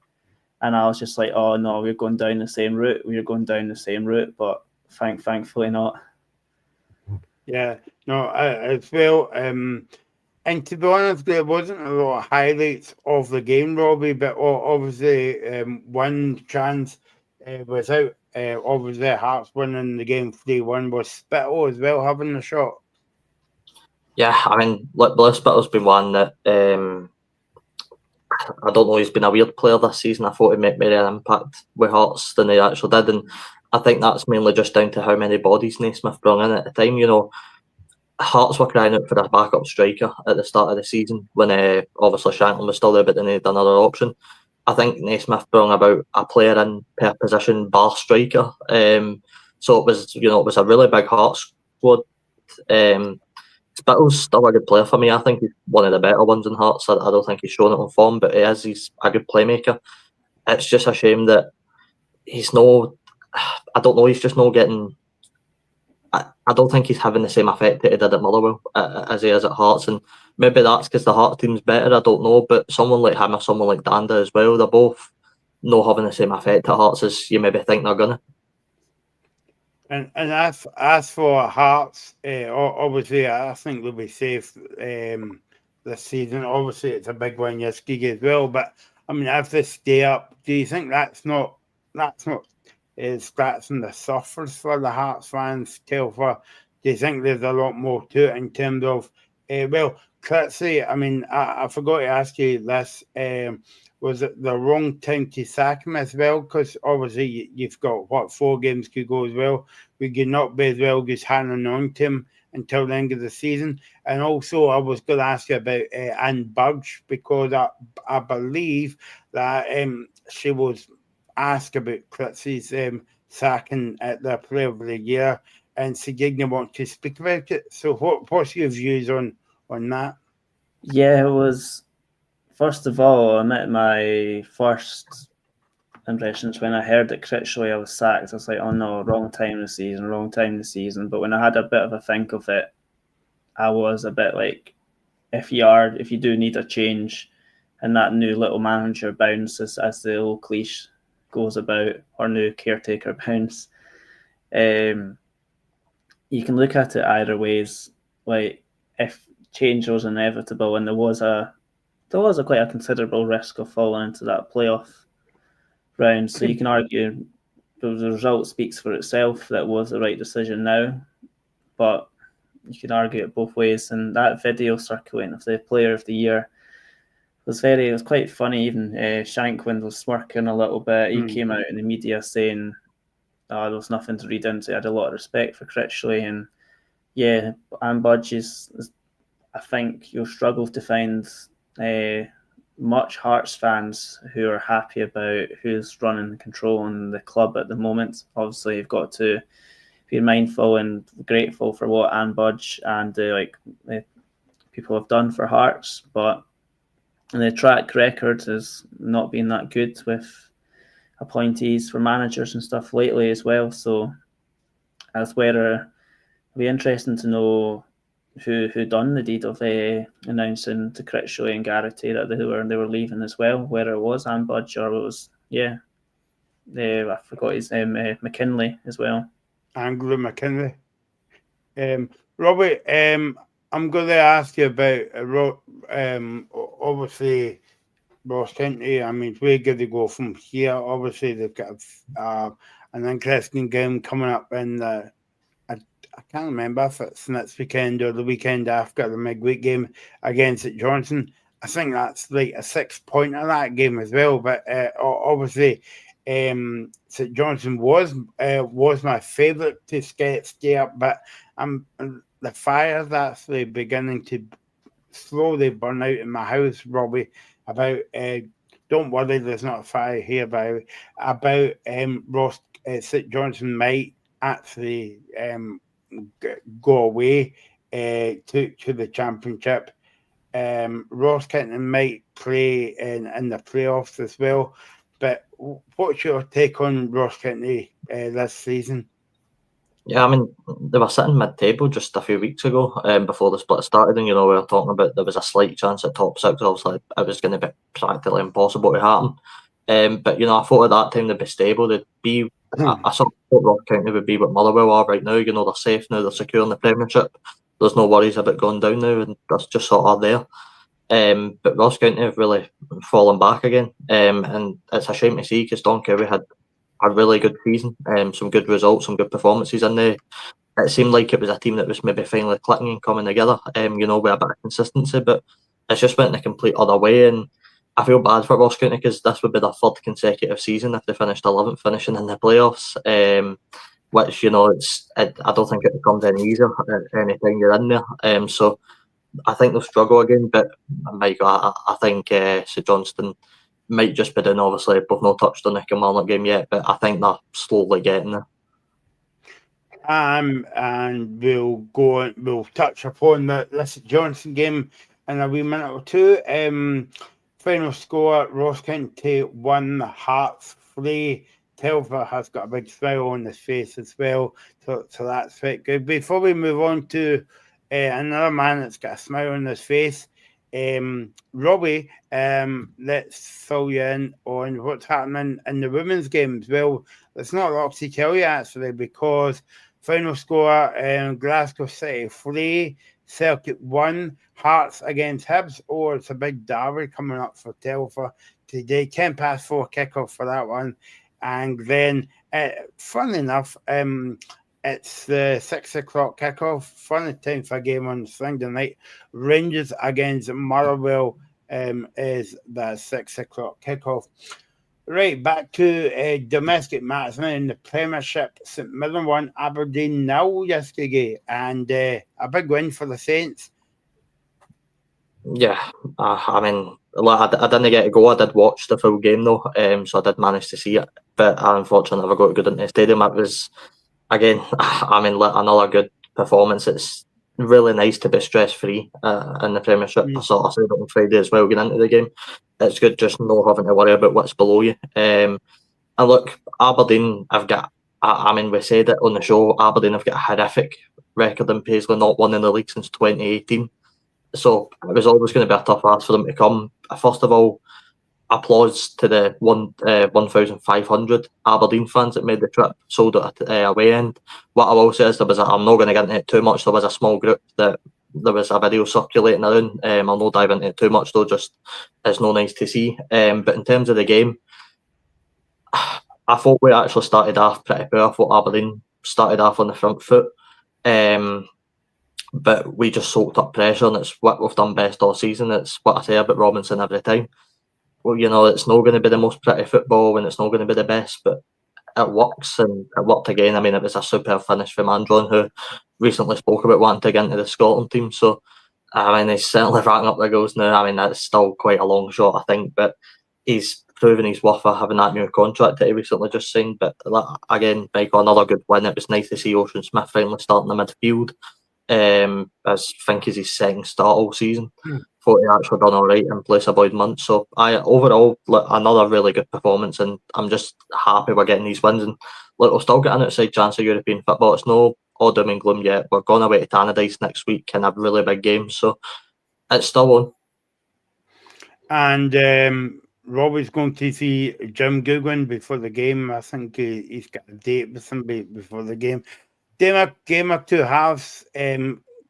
And I was just like, oh no, we're going down the same route. But thankfully not. Yeah, no, as well. And to be honest, there wasn't a lot of highlights of the game, Robbie, but obviously one chance was out. Obviously, Hearts winning the game 3-1 was Spittle as well, having a shot. Yeah, I mean, Blair Spittle's been one that I don't know, he's been a weird player this season. I thought he made more an impact with Hearts than he actually did, and I think that's mainly just down to how many bodies Naismith brought in at the time. Hearts were crying out for a backup striker at the start of the season when obviously Shanklin was still there, but they needed another option. I think Naismith brought about a player in per position bar striker. So it was a really big Hearts squad. Spittle's still a good player for me. I think he's one of the better ones in Hearts. I don't think he's shown it on form, but he's a good playmaker. It's just a shame that he's no. I don't know. He's just not getting. I don't think he's having the same effect that he did at Motherwell as he is at Hearts, and maybe that's because the Hearts team's better. I don't know, but someone like him or someone like Danda as well, they're both not having the same effect at Hearts as you maybe think they're gonna. And as for Hearts, obviously I think they'll be safe this season. Obviously it's a big win yesterday as well, but I mean, if they stay up, do you think that's not scratching the surface for the Hearts fans? Do you think there's a lot more to it in terms of Critsy? I mean, I forgot to ask you this. Was it the wrong time to sack him as well? Because obviously you've got 4 games to go as well. We could not be as well just hanging on to him until the end of the season. And also, I was going to ask you about Anne Budge, because I believe that she was asked about Critsy's sacking at the Player of the Year, and she didn't want to speak about it. So what's your views on that? Yeah, it was. First of all, I met my first impressions when I heard that Critchley was sacked. I was like, oh no, wrong time of the season. But when I had a bit of a think of it, I was a bit like, if you do need a change, and that new little manager bounce, as the old cliche goes about, or new caretaker bounce, you can look at it either ways. Like, if change was inevitable and there was quite a considerable risk of falling into that playoff round. So you can argue the result speaks for itself, that was the right decision now. But you can argue it both ways. And that video circulating of the Player of the Year was quite funny. Even Shanklin was smirking a little bit. He came out in the media saying, there was nothing to read into. He had a lot of respect for Critchley. And yeah, Anne Budge is, I think you'll struggle to find much Hearts fans who are happy about who's running and controlling the club at the moment. Obviously, you've got to be mindful and grateful for what Anne Budge and people have done for Hearts, but the track record has not been that good with appointees for managers and stuff lately as well. So that's where it'll be interesting to know who done the deed of announcing to Critchley and Garrity that they were leaving as well, whether it was Anne Budge or it was I forgot his name, McKinley as well. Anglo McKinley. Robbie, I'm going to ask you about obviously Ross County. I mean, where do they go from here? Obviously, they've got an interesting game coming up in I can't remember if it's next weekend or the weekend after the midweek game against Johnstone. I think that's like a 6-pointer that game as well. But obviously, St Johnstone was my favourite to stay up, but the fire's actually beginning to slowly burn out in my house, Robbie. About don't worry, there's not a fire here, but about Ross St Johnstone might actually go away to the championship. Ross Kenton might play in the playoffs as well. But what's your take on Ross Kenton this season? Yeah, I mean, they were sitting mid-table just a few weeks ago before the split started, and we were talking about there was a slight chance at top 6. Obviously, it was going to be practically impossible to happen. But I thought at that time they'd be stable. They'd be. I sort of thought Ross County would be what Motherwell are right now. They're safe now. They're secure in the Premiership. There's no worries about going down now, and that's just sort of there. But Ross County have really fallen back again, and it's a shame to see because Don Cowie had a really good season, some good results, some good performances in there. It seemed like it was a team that was maybe finally clicking and coming together, with a bit of consistency, but it's just went in a complete other way. And I feel bad for Ross County because this would be their third consecutive season if they finished 11th, finishing in the playoffs. Which, I don't think it becomes any easier any time you're in there. So I think they'll struggle again. But Michael, I think St Johnstone might just be doing. Obviously, we've not touched on the Kilmarnock game yet, but I think they're slowly getting there. And we'll touch upon the St Johnstone game in a wee minute or two. Final score: Ross County 1, Hearts 3. Telfer has got a big smile on his face as well, so that's quite good. Before we move on to another man that's got a smile on his face, Robbie, let's fill you in on what's happening in the women's games. Well, there's not a lot to tell you actually, because final score: Glasgow City 3, Celtic 1, Hearts against Hibs. Oh, it's a big derby coming up for Telfer today. 4:10 kickoff for that one. And then, funnily enough, it's the 6 o'clock kickoff. Funny time for a game on Sunday night. Rangers against Motherwell is the 6 o'clock kickoff. Right, back to domestic matches now in the Premiership. St Mirren won, Aberdeen 0 yesterday, and a big win for the Saints. Yeah, I mean, I didn't get to go. I did watch the full game though, so I did manage to see it. But I unfortunately never got to go into the stadium. It was, again, I mean, another good performance. It's really nice to be stress-free in the Premiership. I said it on Friday as well, getting into the game. It's good just not having to worry about what's below you. And look, Aberdeen have got, I mean, we said it on the show, Aberdeen have got a horrific record in Paisley, not won in the league since 2018. So it was always going to be a tough ask for them to come. First of all, applause to the 1,500 Aberdeen fans that made the trip, sold it at away end. What I will say is I'm not going to get into it too much. There was a small group that there was a video circulating around. I'll not dive into it too much though. Just it's no nice to see. But in terms of the game, I thought we actually started off pretty poor. I thought Aberdeen started off on the front foot. But we just soaked up pressure, and it's what we've done best all season. It's what I say about Robinson every time. Well, it's not going to be the most pretty football and it's not going to be the best, but it works, and it worked again. I mean, it was a superb finish from Andron, who recently spoke about wanting to get into the Scotland team. So, I mean, he's certainly racking up the goals now. I mean, that's still quite a long shot, I think, but he's proven he's worth having that new contract that he recently just signed. But again, Michael, another good win. It was nice to see Ocean Smith finally starting the midfield. I think is his second start all season. Thought he actually done all right in place of Boyd Munt. So overall another really good performance, and I'm just happy we're getting these wins. And look, we'll still get an outside chance of European football. It's no all doom and gloom yet. We're going away to Tannadice next week and have really big games, so it's still on. And Robbie's going to see Jim Goodwin before the game. I think he's got a date with somebody before the game. Game of two halves.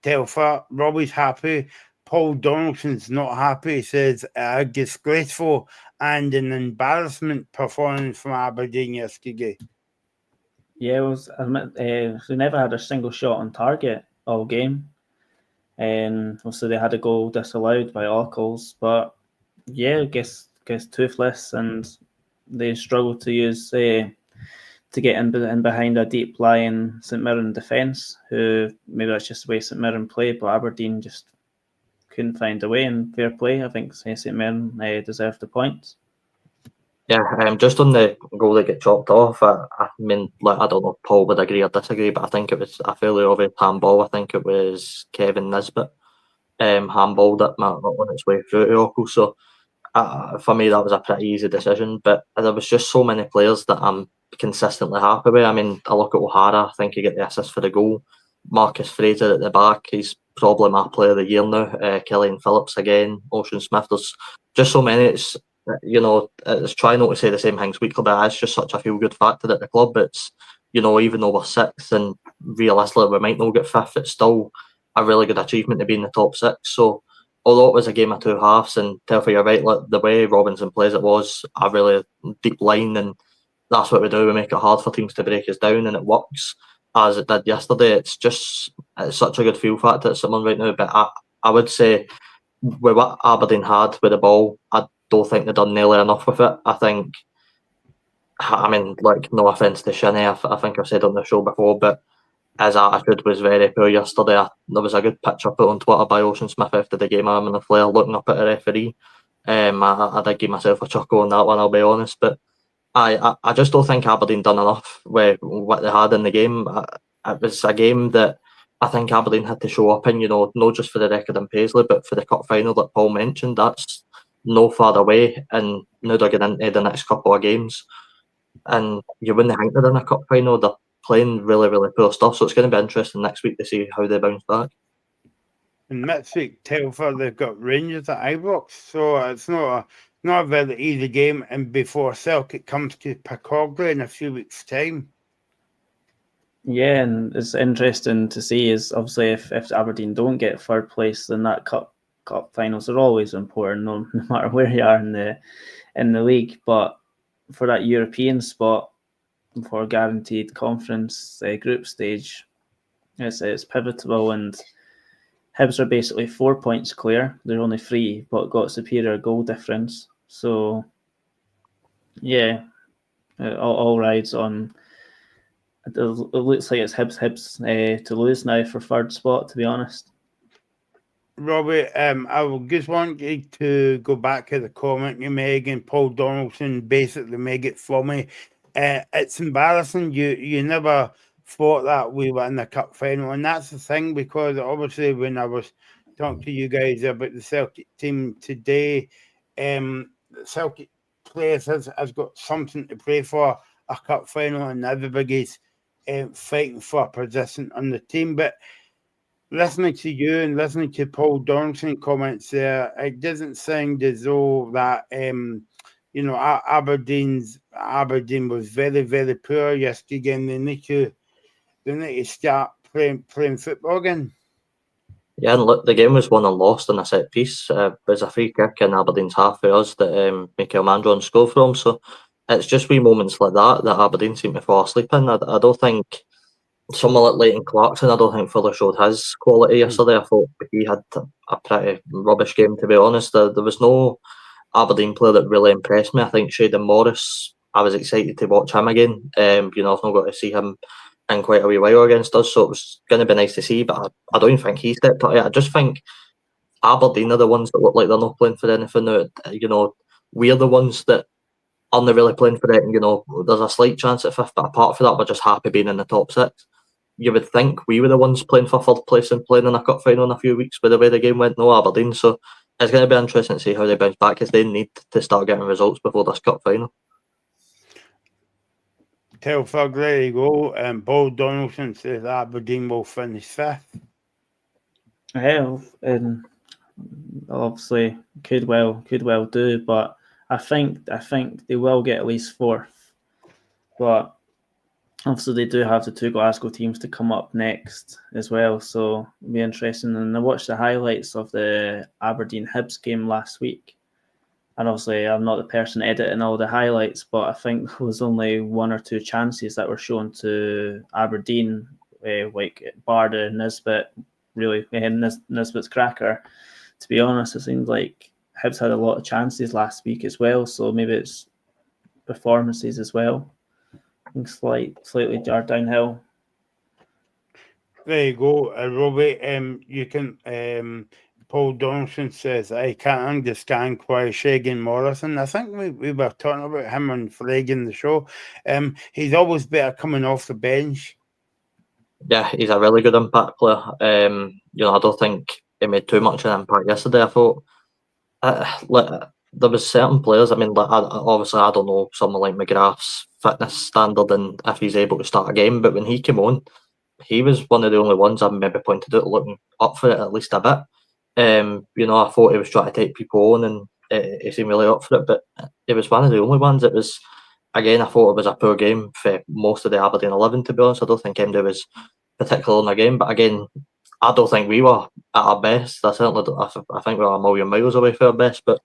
Telfer, Robbie's happy. Paul Donaldson's not happy. He says a disgraceful and an embarrassment performance from Aberdeen yesterday. Yeah, they never had a single shot on target all game. Also, they had a goal disallowed by Orcles, but yeah, I guess toothless, and they struggled to use to get in behind a deep lying St Mirren defence, who maybe that's just the way St Mirren play, but Aberdeen just couldn't find a way. And fair play, I think St Mirren deserved the points. Yeah, just on the goal that get chopped off, I mean, I don't know if Paul would agree or disagree, but I think it was a fairly obvious handball. I think it was Kevin Nisbet handballed it on its way through to Orcles. So for me, that was a pretty easy decision. But there was just so many players that I'm consistently happy with. I mean, I look at O'Hara, I think he got the assist for the goal. Marcus Fraser at the back, he's probably my player of the year now. Killian Phillips again, Ocean Smith. There's just so many. It's it's trying not to say the same things weekly, but it's just such a feel good factor at the club. It's even though we're sixth and realistically we might not get fifth, it's still a really good achievement to be in the top six. So although it was a game of two halves, and Telfer, you're right, the way Robinson plays it was a really deep line, and that's what we do. We make it hard for teams to break us down, and it works as it did yesterday. It's such a good feel factor at someone right now. But I would say with what Aberdeen had with the ball, don't think they've done nearly enough with it. I think, I mean, like, no offence to Shinnie, I think I've said on the show before, but his attitude was very poor yesterday. There was a good picture put on Twitter by Ocean Smith after the game, him and the Flair looking up at the referee. I did give myself a chuckle on that one, I'll be honest, but I just don't think Aberdeen done enough with what they had in the game. It was a game that I think Aberdeen had to show up in, not just for the record in Paisley, but for the cup final that Paul mentioned. That's no far away, and now they're getting into the next couple of games. And you wouldn't think they're in a cup final. They're playing really, really poor stuff. So it's going to be interesting next week to see how they bounce back. And next week, Telford, they've got Rangers at Ibrox. So it's not a very easy game. And before Celtic comes to Piccolgly in a few weeks' time. Yeah, and it's interesting to see is obviously if Aberdeen don't get third place, then that cup finals are always important, no matter where you are in the league. But for that European spot, for guaranteed conference group stage, it's pivotal, and Hibs are basically 4 points clear. They're only 3, but got superior goal difference. So, yeah, all rides on. It looks like it's Hibs to lose now for third spot, to be honest. Robbie, I will just want you to go back to the comment you made, and Paul Donaldson basically made it for me. It's embarrassing. You never thought that we were in the cup final, and that's the thing, because obviously when I was talking to you guys about the Celtic team today, the Celtic players has got something to play for, a cup final, and everybody's fighting for a position on the team. But listening to you and listening to Paul Donaldson comments there, it doesn't sound as though that Aberdeen was very, very poor yesterday, and they need to start playing football again. Yeah, and look, the game was won and lost in a set piece. There's a free kick in Aberdeen's half for us that Michael Mandron scored from. So it's just wee moments like that Aberdeen seem to fall asleep in. I don't think someone like Leighton Clarkson, I don't think fully showed his quality yesterday. I thought he had a pretty rubbish game, to be honest. There was no Aberdeen player that really impressed me. I think Shayden Morris, I was excited to watch him again. I've not got to see him in quite a wee while against us, so it was going to be nice to see, but I don't even think he stepped up. I just think Aberdeen are the ones that look like they're not playing for anything now. We're the ones that aren't really playing for it, and there's a slight chance at fifth, but apart from that, we're just happy being in the top 6. You would think we were the ones playing for third place and playing in a cup final in a few weeks, but the way the game went, no Aberdeen. So it's going to be interesting to see how they bounce back, because they need to start getting results before this cup final. Telford, there you go. Paul Donaldson says Aberdeen will finish 5th. Yeah, and obviously could well do, but I think they will get at least 4th. But obviously they do have the 2 Glasgow teams to come up next as well, so it'll be interesting. And I watched the highlights of the Aberdeen Hibs game last week, and obviously I'm not the person editing all the highlights, but I think there was only 1 or 2 chances that were shown to Aberdeen, like Barda, Nisbet, really Nisbet's cracker. To be honest, it seems like Hibs had a lot of chances last week as well, so maybe it's performances as well. Slightly jarred downhill. There you go, Robbie. You can. Paul Donaldson says, I can't understand why Shayden Morrison. I think we were talking about him on flagging the show. He's always better coming off the bench. Yeah, he's a really good impact player. I don't think he made too much of an impact yesterday. I thought there was certain players. I mean, obviously I don't know someone like McGrath's fitness standard and if he's able to start a game, but when he came on, he was one of the only ones I maybe pointed out looking up for it at least a bit. I thought he was trying to take people on, and he seemed really up for it, but it was one of the only ones. It was, again, I thought it was a poor game for most of the Aberdeen 11, to be honest. I don't think MD was particularly in the game, but again, I don't think we were at our best. I certainly don't, I think we were a million miles away from our best, but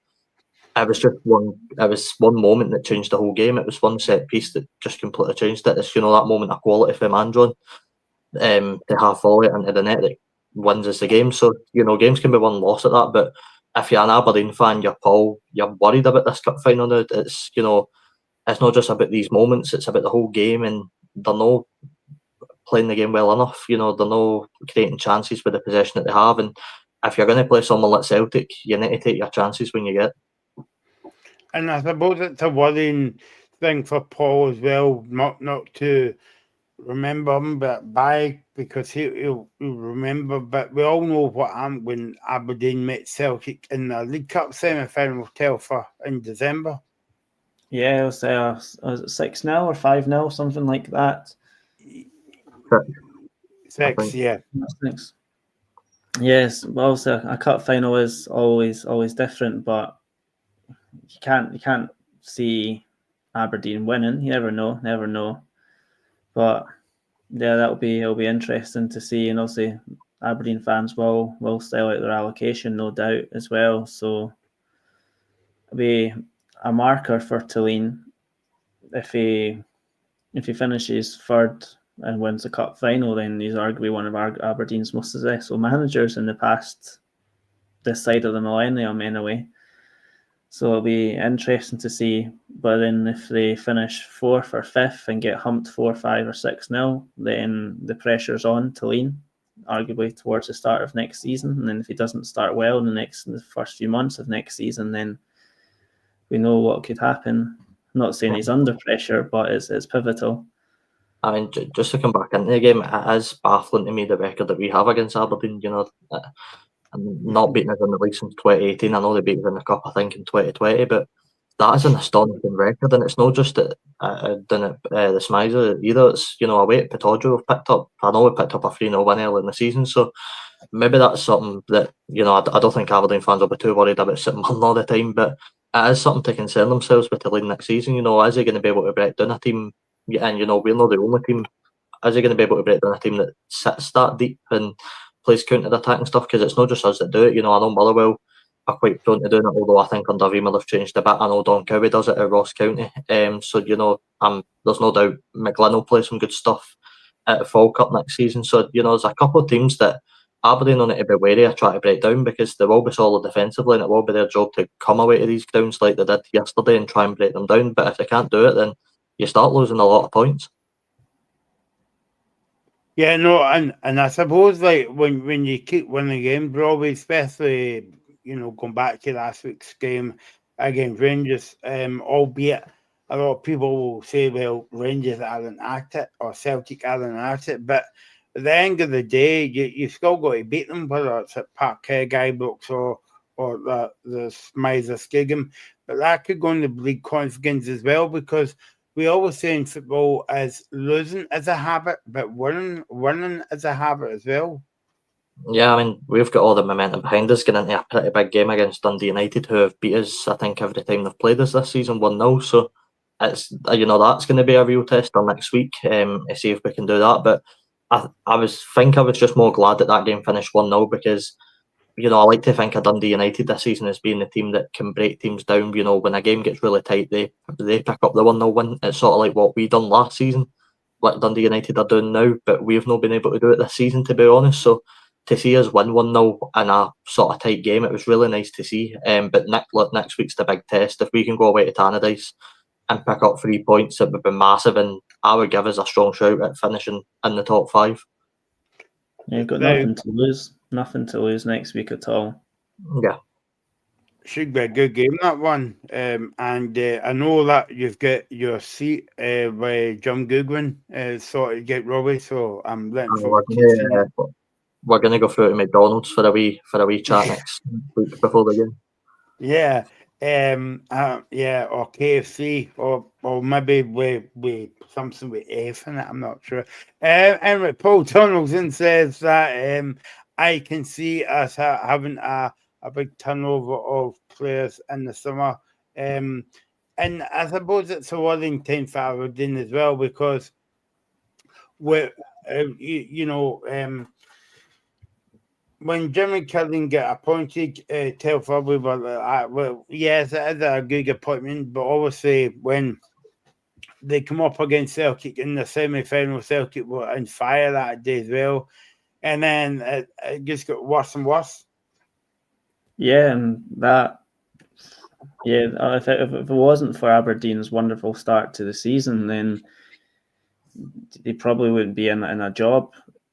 it was just one moment that changed the whole game. It was one set piece that just completely changed it. It's, that moment of quality for Mandron, to half volley it into the net that wins us the game. So, games can be won and lost at that, but if you're an Aberdeen fan, you're worried about this cup final now. It's it's not just about these moments; it's about the whole game, and they're not playing the game well enough. They're not creating chances with the possession that they have, and if you're going to play someone like Celtic, you need to take your chances when you get. And I suppose it's a worrying thing for Paul as well, not to remember him, but because he'll remember. But we all know what happened when Aberdeen met Celtic in the League Cup semi-final in December. Yeah, was it 6-0 or 5-0, something like that? 6, yeah. 6. Yes, well, obviously a cup final is always different, but you can't see Aberdeen winning. You never know. But yeah, it'll be interesting to see, and also Aberdeen fans will sell out their allocation, no doubt, as well. So it'll be a marker for Tulane if he finishes third and wins the cup final. Then he's arguably one of Aberdeen's most successful managers in the past, this side of the millennium, anyway. So it'll be interesting to see. But then if they finish 4th or 5th and get humped 4-5 or 6-0, then the pressure's on Tulane, arguably towards the start of next season. And then if he doesn't start well in the first few months of next season, then we know what could happen. I'm not saying he's under pressure, but it's pivotal. I mean, just to come back into the game, it is baffling to me the record that we have against Aberdeen. And not beating us in the league since 2018. I know they beat us in the cup, I think, in 2020, but that is an astonishing record, and it's not just at the Smizer either. It's away at Pittodrie we've picked up. I know we picked up a 3-0 win early in the season, so maybe that's something that I don't think Aberdeen fans will be too worried about sitting on all the time, but it is something to concern themselves with the league next season. Is he going to be able to break down a team? And we're not the only team. Is he going to be able to break down a team that sits that deep and plays counter-attack and stuff? Because it's not just us that do it. I know Motherwell are quite prone to doing it, although I think under Weimer they've changed a bit. I know Don Cowie does it at Ross County. So there's no doubt McGlynn will play some good stuff at the Fall Cup next season. So there's a couple of teams that Aberdeen will need to be wary of trying to break down, because they will be solid defensively, and it will be their job to come away to these grounds like they did yesterday and try and break them down. But if they can't do it, then you start losing a lot of points. Yeah, no, and I suppose like when you keep winning games, Robbie, especially going back to last week's game against Rangers, albeit a lot of people will say, well, Rangers aren't at it or Celtic aren't at it, but at the end of the day, you still got to beat them, whether it's at Parkhead, Guybrucks or the Smizer Skigum. But that could go into bleed confidence as well, because we always say in football as losing is a habit, but winning is a habit as well. Yeah, I mean, we've got all the momentum behind us getting into a pretty big game against Dundee United, who have beat us, I think, every time they've played us this season 1-0. So it's that's going to be a real test on next week to see if we can do that. But I was just more glad that game finished 1-0, because I like to think of Dundee United this season as being the team that can break teams down. When a game gets really tight, they pick up the 1-0 win. It's sort of like what we done last season, what Dundee United are doing now, but we've not been able to do it this season, to be honest. So to see us win 1-0 in a sort of tight game, it was really nice to see. But next week's the big test. If we can go away to Tannadice and pick up 3 points, it would be massive, and I would give us a strong shout at finishing in the top 5. Yeah, you've got nothing to lose. Nothing to lose next week at all. Yeah. Should be a good game, that one. And I know that you've got your seat with John Goodwin sorted to get Robbie, so I'm letting forward to seeing it. We're going to go through to McDonald's for a wee chat next week before the game. Yeah. Or KFC, or maybe with something with F in it. I'm not sure. Anyway, Paul Donaldson says that I can see us having a big turnover of players in the summer, and I suppose it's a worrying time for Aberdeen as well, because we're when Jimmy Killeen get appointed, Telford, we were like, well, yes, it is a good appointment, but obviously when they come up against Celtic in the semi-final, Celtic were on fire that day as well, and then it just got worse and worse. Yeah, and that. Yeah, if it wasn't for Aberdeen's wonderful start to the season, then he probably wouldn't be in a job.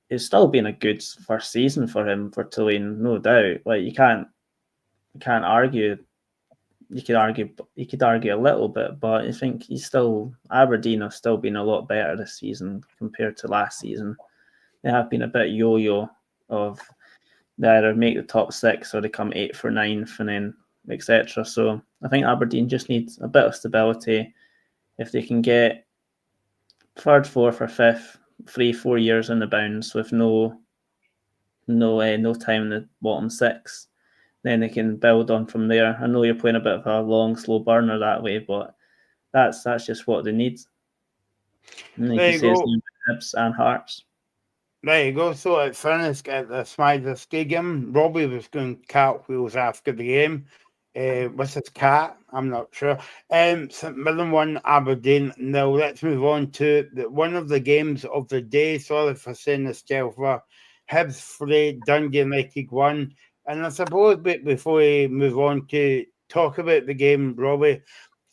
It's still been a good first season for him, for Tulane, no doubt. Like you can't argue. You could argue a little bit, but I think Aberdeen have still been a lot better this season compared to last season. They have been a bit yo-yo of they either make the top 6 or they come 8th or 9th and then etc. So I think Aberdeen just needs a bit of stability. If they can get 3rd, 4th, or 5th, 3-4 years in the bounds with no time in the bottom 6, then they can build on from there. I know you're playing a bit of a long, slow burner that way, but that's just what they need. And you There can you say it's go. Hibs and Hearts. There you go. So at finished at the Smider Stadium, Robbie was going cartwheels after the game. With his cat, I'm not sure. St Mirren 1, Aberdeen. Now let's move on to one of the games of the day. Sorry for saying this, Jelfer. Hibs 3, Dundee United 1. And I suppose before we move on to talk about the game, Robbie,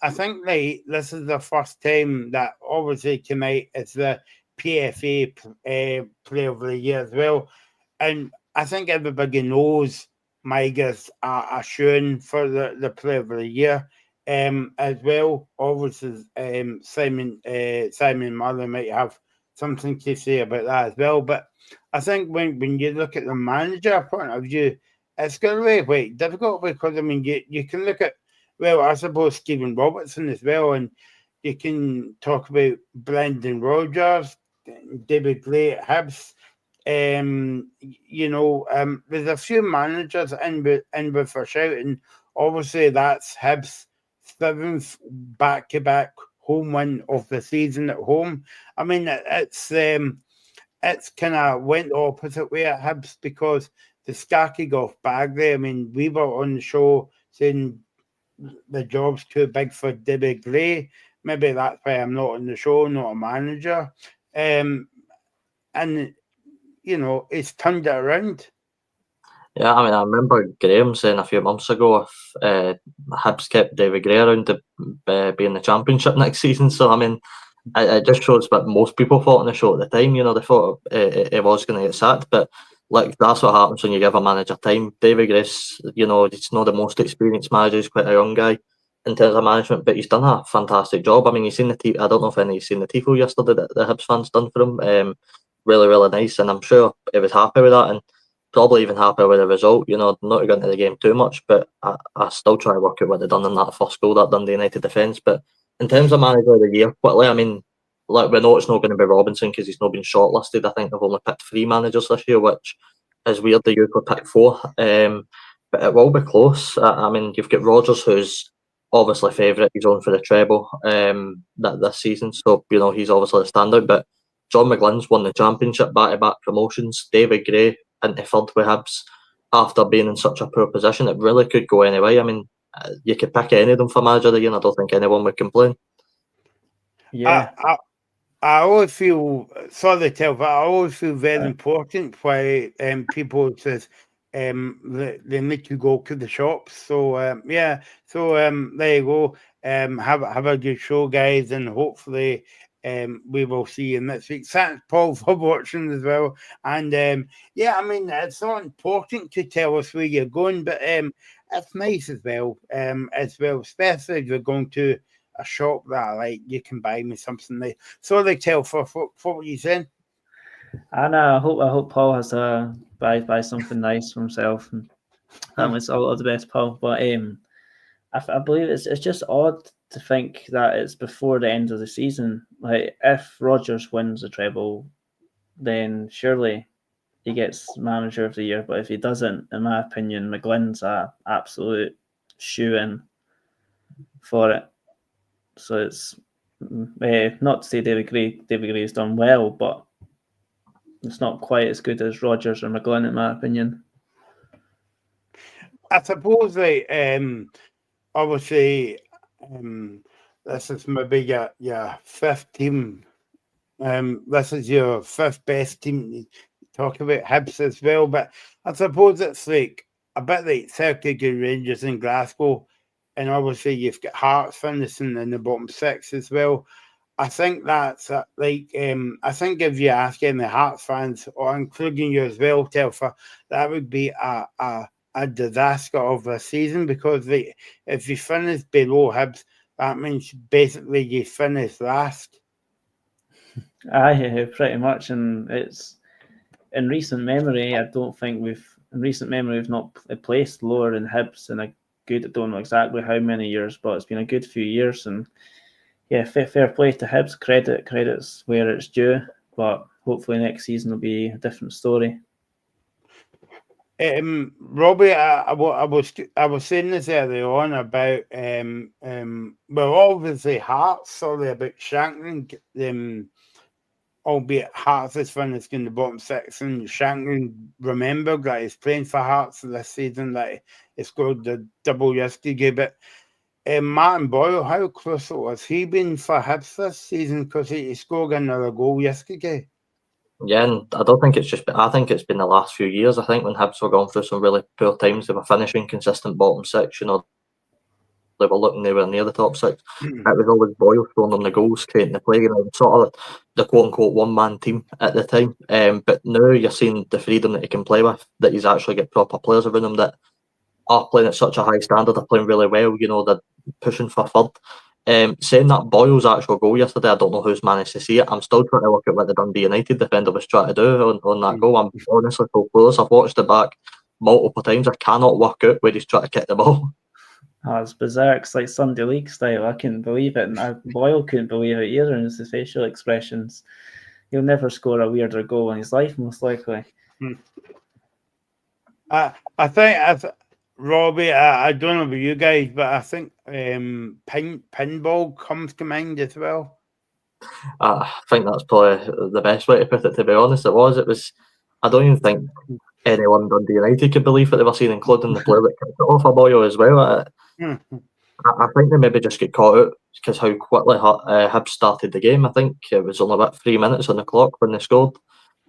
I think this is the first time that obviously tonight is the PFA Player of the Year as well. And I think everybody knows Maiga's a shoo-in for the Player of the Year as well. Obviously, Simon Murray might have something to say about that as well. But I think when you look at the manager point of view, it's going to be quite difficult because, I mean, you can look at, well, I suppose Stephen Robertson as well, and you can talk about Brendan Rodgers, David Gray at Hibs. There's a few managers in with a shout, and obviously that's Hibs' 7th back-to-back home win of the season at home. I mean, it's kind of went the opposite way at Hibs because the Skarky off bag there. I mean, we were on the show saying the job's too big for David Gray. Maybe that's why I'm not on the show, not a manager. And it's turned it around. Yeah, I mean, I remember Graham saying a few months ago if Hibs kept David Gray around to be in the Championship next season. So, I mean, it just shows what most people thought on the show at the time. They thought it was going to get sacked. But, that's what happens when you give a manager time. David Gray's, he's not the most experienced manager. He's quite a young guy in terms of management, but he's done a fantastic job. I mean, you've seen I don't know if anybody's seen the tifo yesterday that the Hibs fans done for him. Really, really nice. And I'm sure he was happy with that. And probably even happy with the result. Not to go into the game too much, but I still try to work out what they done in that first goal, that Dundee United defence. But in terms of manager of the year, quickly, I mean, we know it's not going to be Robinson because he's not been shortlisted. I think they've only picked 3 managers this year, which is weird. They usually pick 4. But it will be close. I mean, you've got Rodgers, who's obviously favourite. He's on for the treble this season, so he's obviously the standout. But John McGlynn's won the Championship back-to-back promotions. David Gray into 3rd with Hibs after being in such a poor position. It really could go any way. I mean, you could pick any of them for manager of the year, and I don't think anyone would complain. Yeah. I always feel, sorry, Tel, but I always feel very important why people says they need to go to the shops. So there you go. Have a good show, guys, and hopefully we will see you next week. Thanks, Paul, for watching as well. And I mean, it's not important to tell us where you're going, but it's nice as well. Especially if you're going to a shop that I like, you can buy me something nice. Sorry, Tel, for what you saying. And I hope Paul has to buy something nice for himself, and it's all the best, Paul. But I believe it's just odd to think that it's before the end of the season. Like, if Rodgers wins the treble, then surely he gets manager of the year. But if he doesn't, in my opinion, McGlynn's a absolute shoo-in for it. So it's not to say David Gray has done well, but it's not quite as good as Rodgers or McGlynn, in my opinion. I suppose obviously this is maybe your 5th team. This is your 5th best team. You talk about Hibs as well, but I suppose it's like a bit like Celtic and Rangers in Glasgow, and obviously you've got Hearts finishing in the bottom 6 as well. I think that's I think if you ask any Hearts fans, or including you as well, Telfer, that would be a disaster of a season, because if you finish below Hibs, that means basically you finish last. Aye, pretty much, and it's in recent memory. I don't think we've not placed lower than Hibs in a good. I don't know exactly how many years, but it's been a good few years. And yeah, fair play to Hibs. Credit's where it's due, but hopefully next season will be a different story. Robbie, I was saying this earlier on about well, obviously Hearts, sorry about Shankland, albeit Hearts is finished in the bottom 6, and Shankland, remember that he's playing for Hearts this season, that he scored the double yesterday. But Martin Boyle, how close has he been for Hibs this season? Because he scored another goal yesterday. Yeah, and I don't think it's just been, I think it's been the last few years. I think when Hibs were going through some really poor times, they were finishing consistent bottom 6, they were looking nowhere near the top 6. It was always Boyle throwing them the goals, creating the play, sort of the quote-unquote one-man team at the time. But now you're seeing the freedom that he can play with, that he's actually got proper players around him that are playing at such a high standard, are playing really well, they're pushing for third. Saying that, Boyle's actual goal yesterday, I don't know who's managed to see it. I'm still trying to look at what the Dundee United defender was trying to do on that goal. I'm honestly so close. I've watched it back multiple times. I cannot work out where he's trying to kick the ball. Oh, it's bizarre. It's like Sunday League style. I couldn't believe it, and Boyle couldn't believe it either. And his facial expressions. He'll never score a weirder goal in his life, most likely. I think, Robbie, I don't know about you guys, but I think pinball comes to mind as well. I think that's probably the best way to put it, to be honest. It was, I don't even think anyone in Dundee United could believe what they were seeing, including the player that kicked it off a Boyle as well. I think they maybe just get caught out because how quickly Hibs started the game. I think it was only about 3 minutes on the clock when they scored.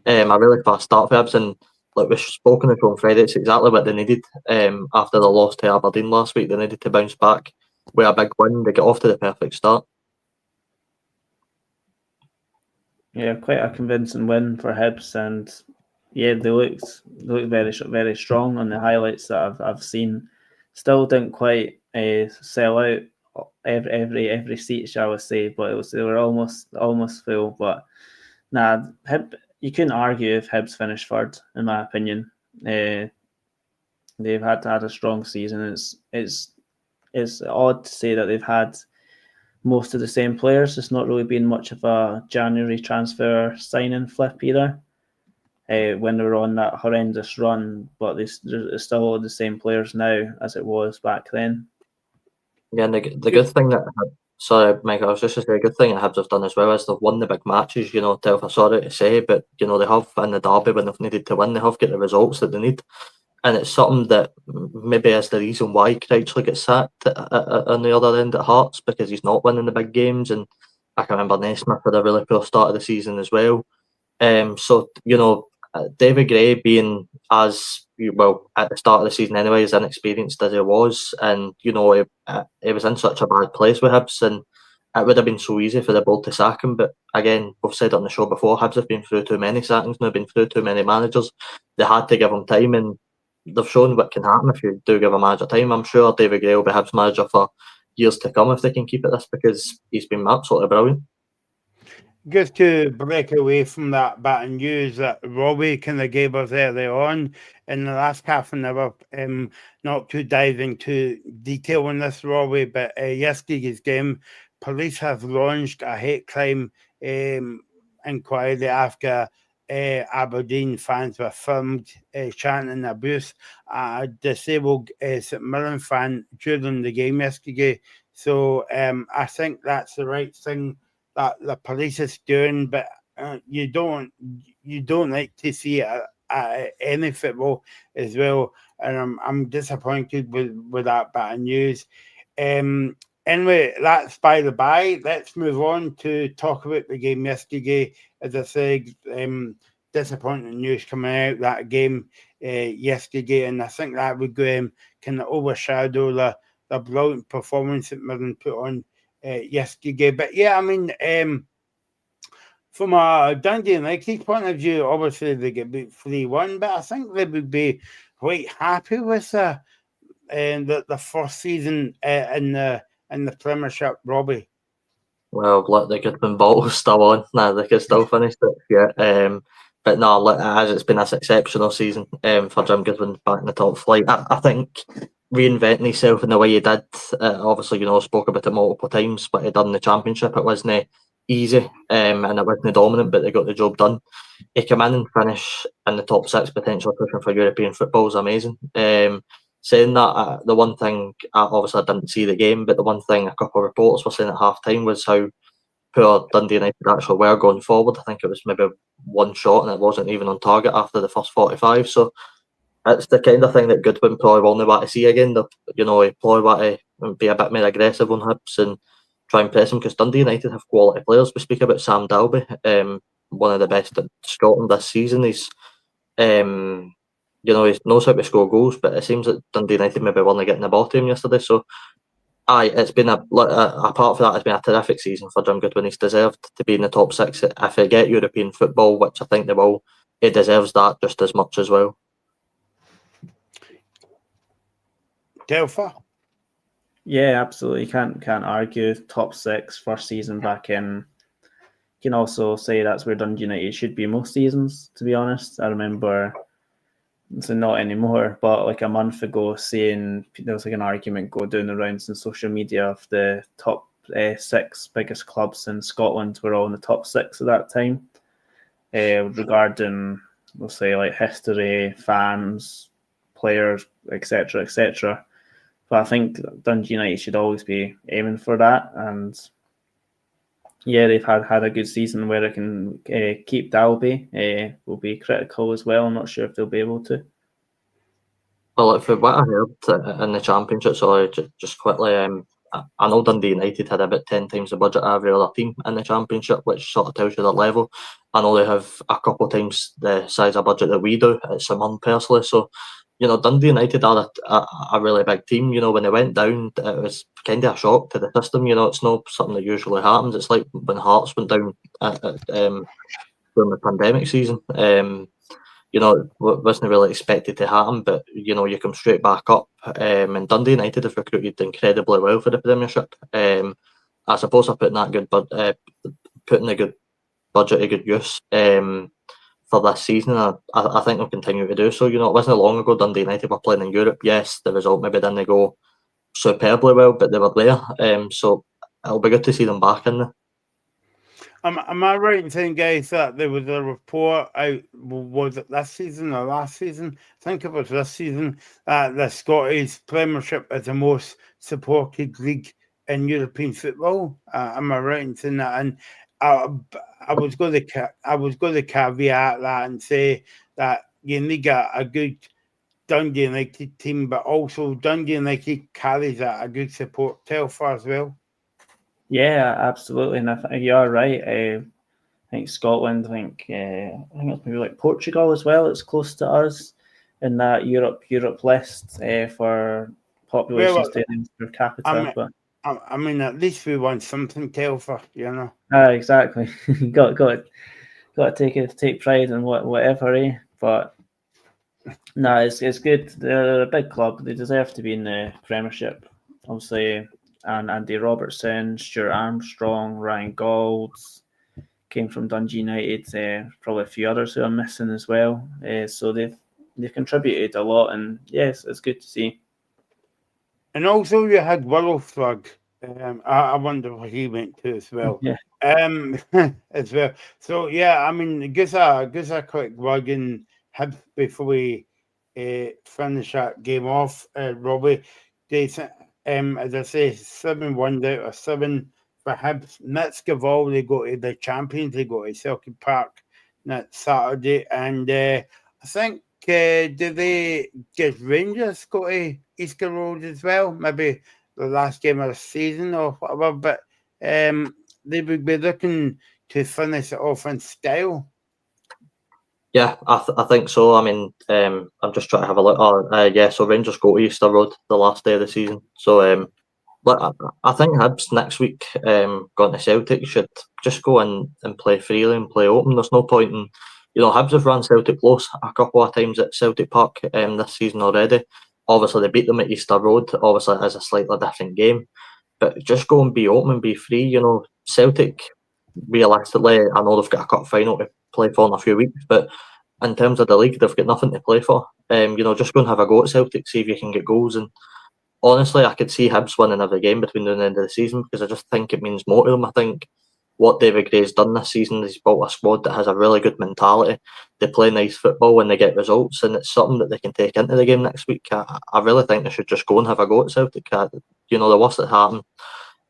A really fast start for Hibs, and like we've spoken about on Friday, it's exactly what they needed after the loss to Aberdeen last week. They needed to bounce back with a big win to get off to the perfect start. Yeah, quite a convincing win for Hibs, and yeah, they looked very strong on the highlights that I've seen. Still didn't quite sell out every seat, shall we say, but they were almost full. But nah, you couldn't argue if Hibs finished third, in my opinion. They've had a strong season. It's odd to say that they've had most of the same players. It's not really been much of a January transfer signing flip either. When they were on that horrendous run, but it's still all the same players now as it was back then. Yeah, and the good thing that, sorry, Mike, I was just to say, a good thing that Hibs have done as well is they've won the big matches. Telfer, sorry to say, but they have in the derby when they've needed to win, they have got the results that they need. And it's something that maybe is the reason why Crouchley gets sacked on the other end at Hearts, because he's not winning the big games. And I can remember Naismith had a really poor start of the season as well. David Gray being as well at the start of the season anyway, as inexperienced as he was, and he was in such a bad place with Hibs, and it would have been so easy for the board to sack him. But again, we've said it on the show before, Hibs have been through too many sackings now, been through too many managers. They had to give him time, and they've shown what can happen if you do give a manager time. I'm sure David Gray will be Hibs manager for years to come if they can keep it this, because he's been absolutely brilliant. Just to break away from that bit of news that Robbie kind of gave us earlier on in the last half an hour, not to dive into detail on this, Robbie, but yesterday's game, police have launched a hate crime inquiry after Aberdeen fans were filmed chanting abuse a disabled St Mirren fan during the game yesterday. So I think that's the right thing that the police is doing, but you don't like to see it at any football as well, and I'm disappointed with that bit of news. Anyway, that's by the by. Let's move on to talk about the game yesterday. As I said, disappointing news coming out that game. yesterday, and I think that would kind of overshadow the brilliant performance that Mirren put on yesterday. But yeah, I mean, from a Dundee United point of view, obviously they get beat 3-1, but I think they would be quite happy with the first season in the Premiership, Robbie. Well, look, the Goodman bottle's still on. Nah, they could still finish it. Yeah. But no, look, it's been an exceptional season for Jim Goodwin back in the top flight. I think reinventing himself in the way he did, obviously, spoke about it multiple times, but he done in the Championship. It wasn't easy and it wasn't dominant, but they got the job done. He came in and finish in the top 6, potentially pushing for European football is amazing. Saying that, the one thing, obviously I didn't see the game, but the one thing a couple of reporters were saying at half time was how poor Dundee United actually were going forward. I think it was maybe one shot and it wasn't even on target after the first 45. So it's the kind of thing that Goodwin probably will not want to see again. He probably want to be a bit more aggressive on Hibs and try and press him, because Dundee United have quality players. We speak about Sam Dalby, one of the best at Scotland this season. He knows how to score goals, but it seems that Dundee United maybe weren't getting the ball to him yesterday. So it's been apart from that, it's been a terrific season for Jim Goodwin. He's deserved to be in the top 6. If they get European football, which I think they will, he deserves that just as much as well. Telfer? Yeah, absolutely. Can't argue. Top 6, first season back in. You can also say that's where Dundee United should be most seasons, to be honest. I remember, so not anymore, but like a month ago, saying there was like an argument go down the rounds in social media of the top 6 biggest clubs in Scotland were all in the top 6 at that time, regarding, we'll say, like history, fans, players, etc., etc. But I think Dundee United should always be aiming for that, and yeah, they've had a good season where it can keep Dalby. Will be critical as well. I'm not sure if they'll be able to. Well, for what I heard in the Championship, sorry, just quickly, I know Dundee United had about 10 times the budget of every other team in the Championship, which sort of tells you their level. I know they have a couple of times the size of budget that we do at St Mirren personally. So, Dundee United are a really big team. When they went down, it was kind of a shock to the system. It's not something that usually happens. It's like when Hearts went down during the pandemic season. Wasn't really expected to happen, but you come straight back up. And Dundee United have recruited incredibly well for the Premiership. I suppose I'm putting that putting a good budget to good use for this season. I think they'll continue to do so. It wasn't long ago Dundee United were playing in Europe. Yes, the result maybe didn't go superbly well, but they were there. So it'll be good to see them back in there. Am I right in saying, guys, that there was a report out, was it this season or last season? I think it was this season, that the Scottish Premiership is the most supported league in European football. Am I right in saying that? And I was going to caveat that and say that you need a good Dundee United team, but also Dundee United carries a good support Telfer as well. Yeah, absolutely, and I think you are right. I think Scotland. I think it's maybe like Portugal as well. It's close to us in that Europe list for population stadiums per capita. I mean, at least we want something, Telfer. Exactly. You got to take pride in whatever. But no, it's good. They're a big club. They deserve to be in the Premiership, obviously. And Andy Robertson, Stuart Armstrong, Ryan Golds came from Dundee United. Probably a few others who are missing as well. So they've contributed a lot, and yes, it's good to see. And also you had Willowflug. I wonder what he went to as well. Yeah. As well. So yeah, I mean, gives a quick word in Hibs before we finish that game off. Robbie, as I say, 7-1 out of 7 for Hibs. Next of all, they go to the champions. They go to Celtic Park next Saturday, and I think do they get Rangers go to Easter Road as well? Maybe the last game of the season or whatever. But they would be looking to finish it off in style. Yeah, I think so. I mean, I'm just trying to have a look. So Rangers go to Easter Road the last day of the season. So, but I think Hibs next week, going to Celtic, should just go in and play freely and play open. There's no point in, Hibs have run Celtic close a couple of times at Celtic Park this season already. Obviously, they beat them at Easter Road. Obviously, it is a slightly different game, but just go and be open and be free. Celtic, realistically, I know they've got a cup final to play for in a few weeks, but in terms of the league, they've got nothing to play for. Just go and have a go at Celtic, see if you can get goals. And honestly, I could see Hibs winning every game between now and the end of the season, because I just think it means more to them. I think what David Gray's done this season is built a squad that has a really good mentality. They play nice football when they get results, and it's something that they can take into the game next week. I really think they should just go and have a go at Celtic. The worst that happened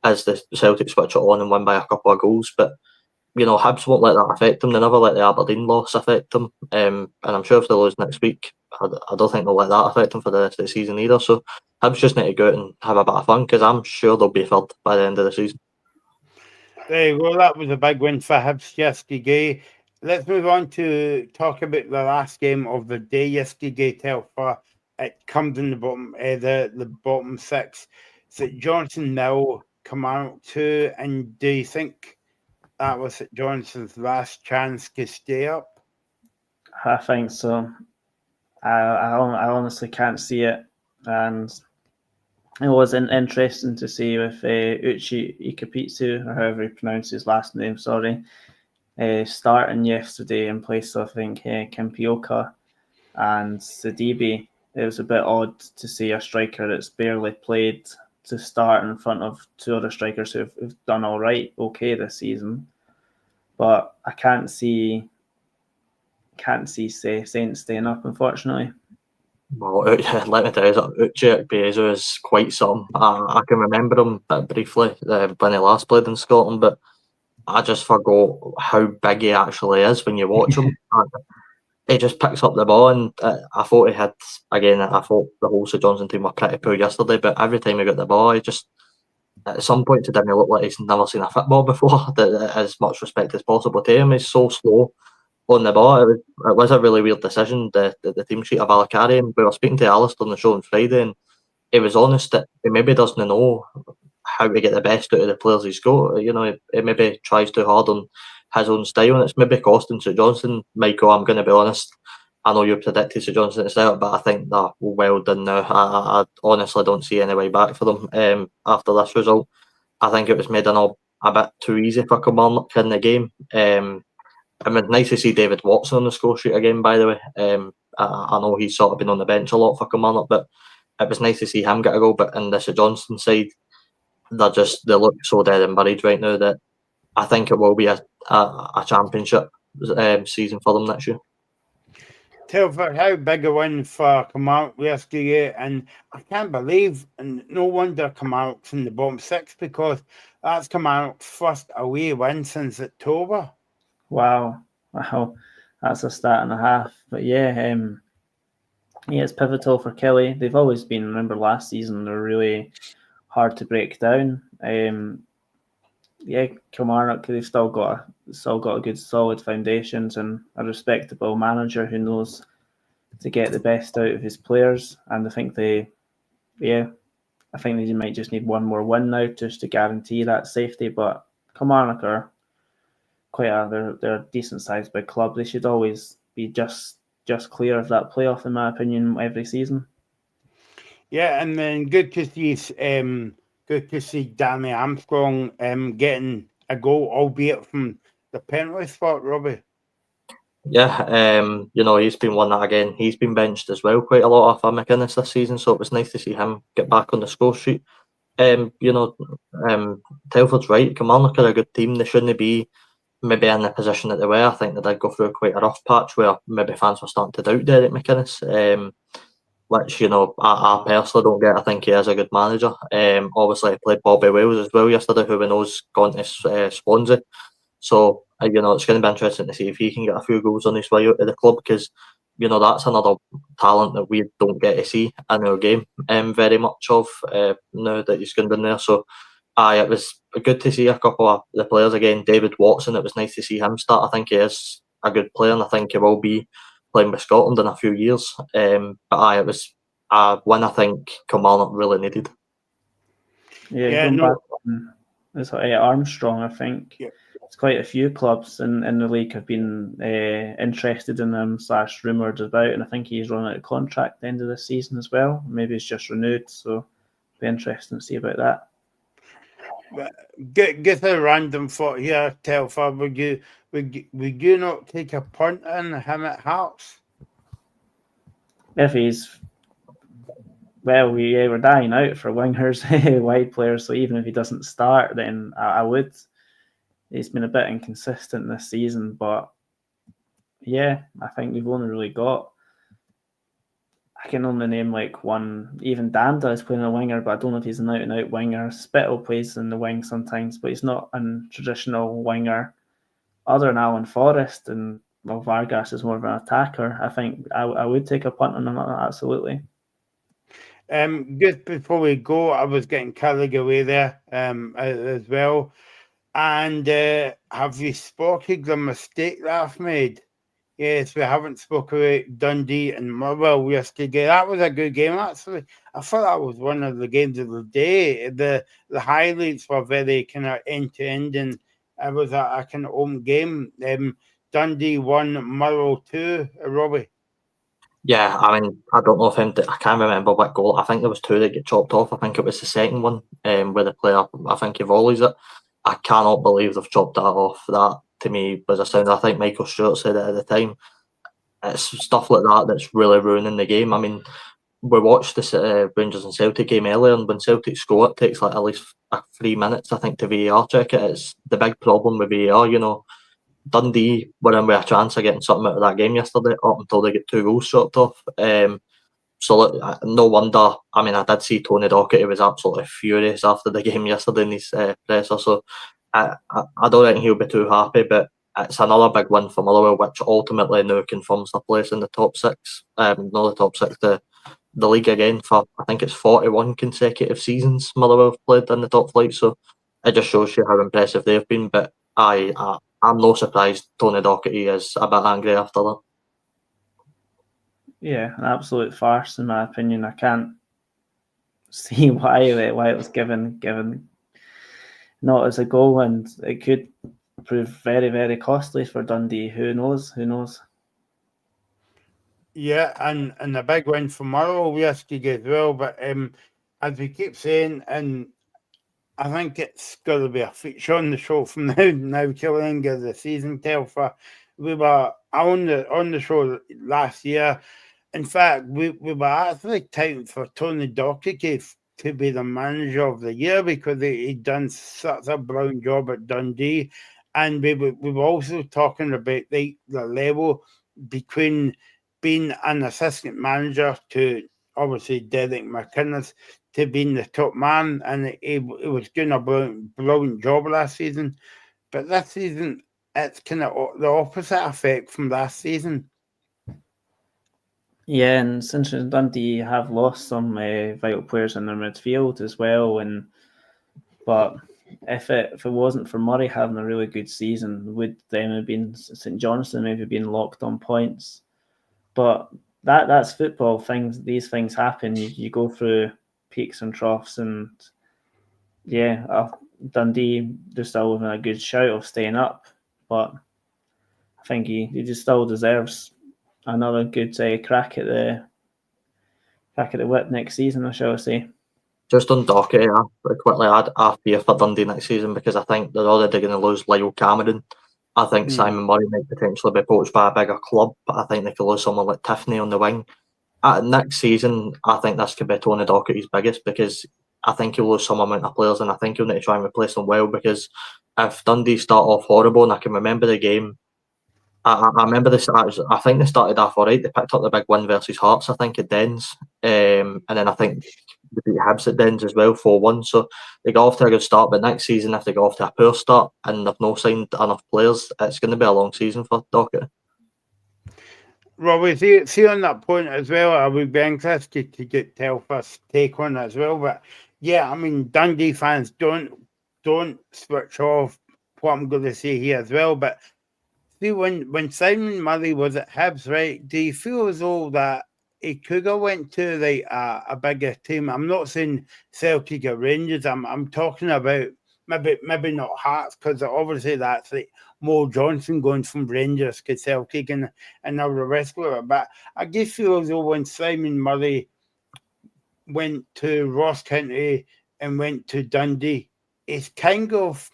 is the Celtic switch it on and win by a couple of goals, but Hibs won't let that affect them. They never let the Aberdeen loss affect them. And I'm sure if they lose next week, I don't think they'll let that affect them for the rest of the season either. So Hibs just need to go out and have a bit of fun, because I'm sure they'll be third by the end of the season. There you go. That was a big win for Hibs yesterday. Let's move on to talk about the last game of the day yesterday. Telfer, it comes in the bottom, the bottom six. St Johnstone 0, Kilmarnock 2, and do you think that was St Johnston's last chance to stay up? I think so. I honestly can't see it, and it was interesting to see with Uchi Ikapitsu, or however you pronounce his last name, starting yesterday in place of, I think, Kempioka and Sidibe. It was a bit odd to see a striker that's barely played to start in front of two other strikers who've done okay this season. But I can't see Saints staying up, unfortunately. Well, let me tell you, Uche Ikpeazu is quite something. I can remember him briefly when he last played in Scotland, but I just forgot how big he actually is when you watch him. He just picks up the ball, and I thought he had, again, I thought the whole St Johnstone team were pretty poor yesterday, but every time he got the ball, he just, at some point, it didn't look like he's never seen a football before. As much respect as possible to him. He's so slow on the ball. It was a really weird decision, the team sheet of Alakari. And we were speaking to Alistair on the show on Friday, and he was honest that he maybe doesn't know how to get the best out of the players he's got. He maybe tries too hard on his own style, and it's maybe costing St Johnstone. Michael, I'm going to be honest, I know you predicted St Johnstone to start, but I think they're well done now. I honestly don't see any way back for them after this result. I think it was made a bit too easy for Kilmarnock in the game. It was nice to see David Watson on the score sheet again, by the way. I know he's sort of been on the bench a lot for Kilmarnock, but it was nice to see him get a goal. But in the St Johnstone side, they look so dead and buried right now that I think it will be a championship season for them next year. Telfer, how big a win for Kilmarnock yesterday, and I can't believe, and no wonder Kilmarnock's in the bottom six, because that's Kilmarnock's first away win since October. Wow, that's a stat and a half. But yeah, it's pivotal for Kelly. They've always been. Remember last season, they're really hard to break down. Kilmarnock, they've still got a good solid foundations and a respectable manager who knows to get the best out of his players. And I think they might just need one more win now just to guarantee that safety. But Kilmarnock are they're a decent sized big club. They should always be just clear of that playoff, in my opinion, every season. Yeah, and then good to see Danny Armstrong getting a goal, albeit from the penalty spot, Robbie. Yeah, he's been one that, again, he's been benched as well quite a lot off McInnes this season, so it was nice to see him get back on the score sheet. Telford's right, Kilmarnock are a good team. They shouldn't be maybe in the position that they were. I think they did go through quite a rough patch where maybe fans were starting to doubt Derek McInnes, which, I personally don't get. I think he is a good manager. Obviously, he played Bobby Wales as well yesterday, who we know's gone to Swansea. So, it's going to be interesting to see if he can get a few goals on his way out of the club, because, that's another talent that we don't get to see in our game very much of now that he's going in there. So, it was good to see a couple of the players again. David Watson, it was nice to see him start. I think he is a good player, and I think he will be playing with Scotland in a few years. But it was one I think Kilmarnock really needed. Yeah, going no. back on it's Armstrong, I think. Yeah. It's quite a few clubs in the league have been interested in him / rumoured about, and I think he's running out of contract at the end of this season as well. Maybe it's just renewed, so it'll be interesting to see about that. Get a random thought here, Telfer. Would you not take a punt on him at Hearts? If he's we're dying out for wingers, wide players. So even if he doesn't start, then I would. He's been a bit inconsistent this season, but yeah, I think we've only really got. I can only name like one. Even Danda is playing a winger, but I don't know if he's an out-and-out winger. Spittle plays in the wing sometimes, but he's not a traditional winger. Other than Alan Forrest and Vargas is more of an attacker. I think I would take a punt on him, absolutely. Just before we go, I was getting carried away there as well. And have you spotted the mistake that I've made? Yes, we haven't spoken about Dundee and Motherwell yesterday. That was a good game, actually. I thought that was one of the games of the day. The highlights were very kind of end-to-end, and it was a kind of open game. Dundee 1, Motherwell 2, Robbie. Yeah, I mean, I don't know if I can't remember what goal. I think there was 2 that get chopped off. I think it was the second one where the player, I think he volleys it. I cannot believe they've chopped that off. That, to me, was a sound. I think Michael Stewart said it at the time. It's stuff like that that's really ruining the game. I mean, we watched the Rangers and Celtic game earlier, and when Celtic score, it takes like at least 3 minutes, I think, to VAR check it. It's the big problem with VAR, Dundee were in with a chance of getting something out of that game yesterday up until they get 2 goals chopped off. So look, no wonder. I mean, I did see Tony Docherty was absolutely furious after the game yesterday in his presser. So I don't think he'll be too happy. But it's another big win for Motherwell, which ultimately now confirms their place in the top 6. Not the top 6, the league again for I think it's 41 consecutive seasons Motherwell have played in the top flight. So it just shows you how impressive they've been. But I'm no surprised Tony Docherty is a bit angry after that. Yeah, an absolute farce in my opinion. I can't see why it was given not as a goal, and it could prove very, very costly for Dundee. Who knows? Yeah, and a big win for Motherwell yesterday as well. But as we keep saying, and I think it's going to be a feature on the show from now till the end of the season, Telfer. We were on the show last year. In fact, we were actually touting for Tony Docherty to be the manager of the year because he'd done such a brilliant job at Dundee. And we were also talking about the level between being an assistant manager to obviously Derek McInnes to being the top man, and he was doing a brilliant job last season. But this season, it's kind of the opposite effect from last season. Yeah, and since Dundee have lost some vital players in their midfield as well, but if it wasn't for Murray having a really good season, would then have been St Johnstone maybe being locked on points? But that's football. These things happen. You go through peaks and troughs, and yeah, Dundee they're still having a good shout of staying up, but I think he just still deserves another good crack at the whip next season, I shall say. Just on Docherty, I would quickly add a fear for Dundee next season because I think they're already going to lose Lyle Cameron. I think Simon Murray might potentially be poached by a bigger club, but I think they could lose someone like Tiffany on the wing. Next season, I think this could be Tony Docherty's biggest because I think he'll lose some amount of players and I think he'll need to try and replace them well because if Dundee start off horrible, and I can remember the game, I remember this. I think they started off all right. They picked up the big win versus Hearts, I think, at Dens. And then I think they beat Hibs at Dens as well, 4-1. So they got off to a good start. But next season, if they go off to a poor start and they've not signed enough players, it's going to be a long season for Docherty. Robbie, see on that point as well, I would be interested to get Telfer's take on it as well. But yeah, I mean, Dundee fans don't switch off what I'm going to say here as well. But see when Simon Murray was at Hibs, right? Do you feel as though that he could have went to like a bigger team? I'm not saying Celtic or Rangers. I'm talking about maybe not Hearts, because obviously that's like Mo Johnson going from Rangers to Celtic and all the rest of it. But I just feel as though when Simon Murray went to Ross County and went to Dundee, it's kind of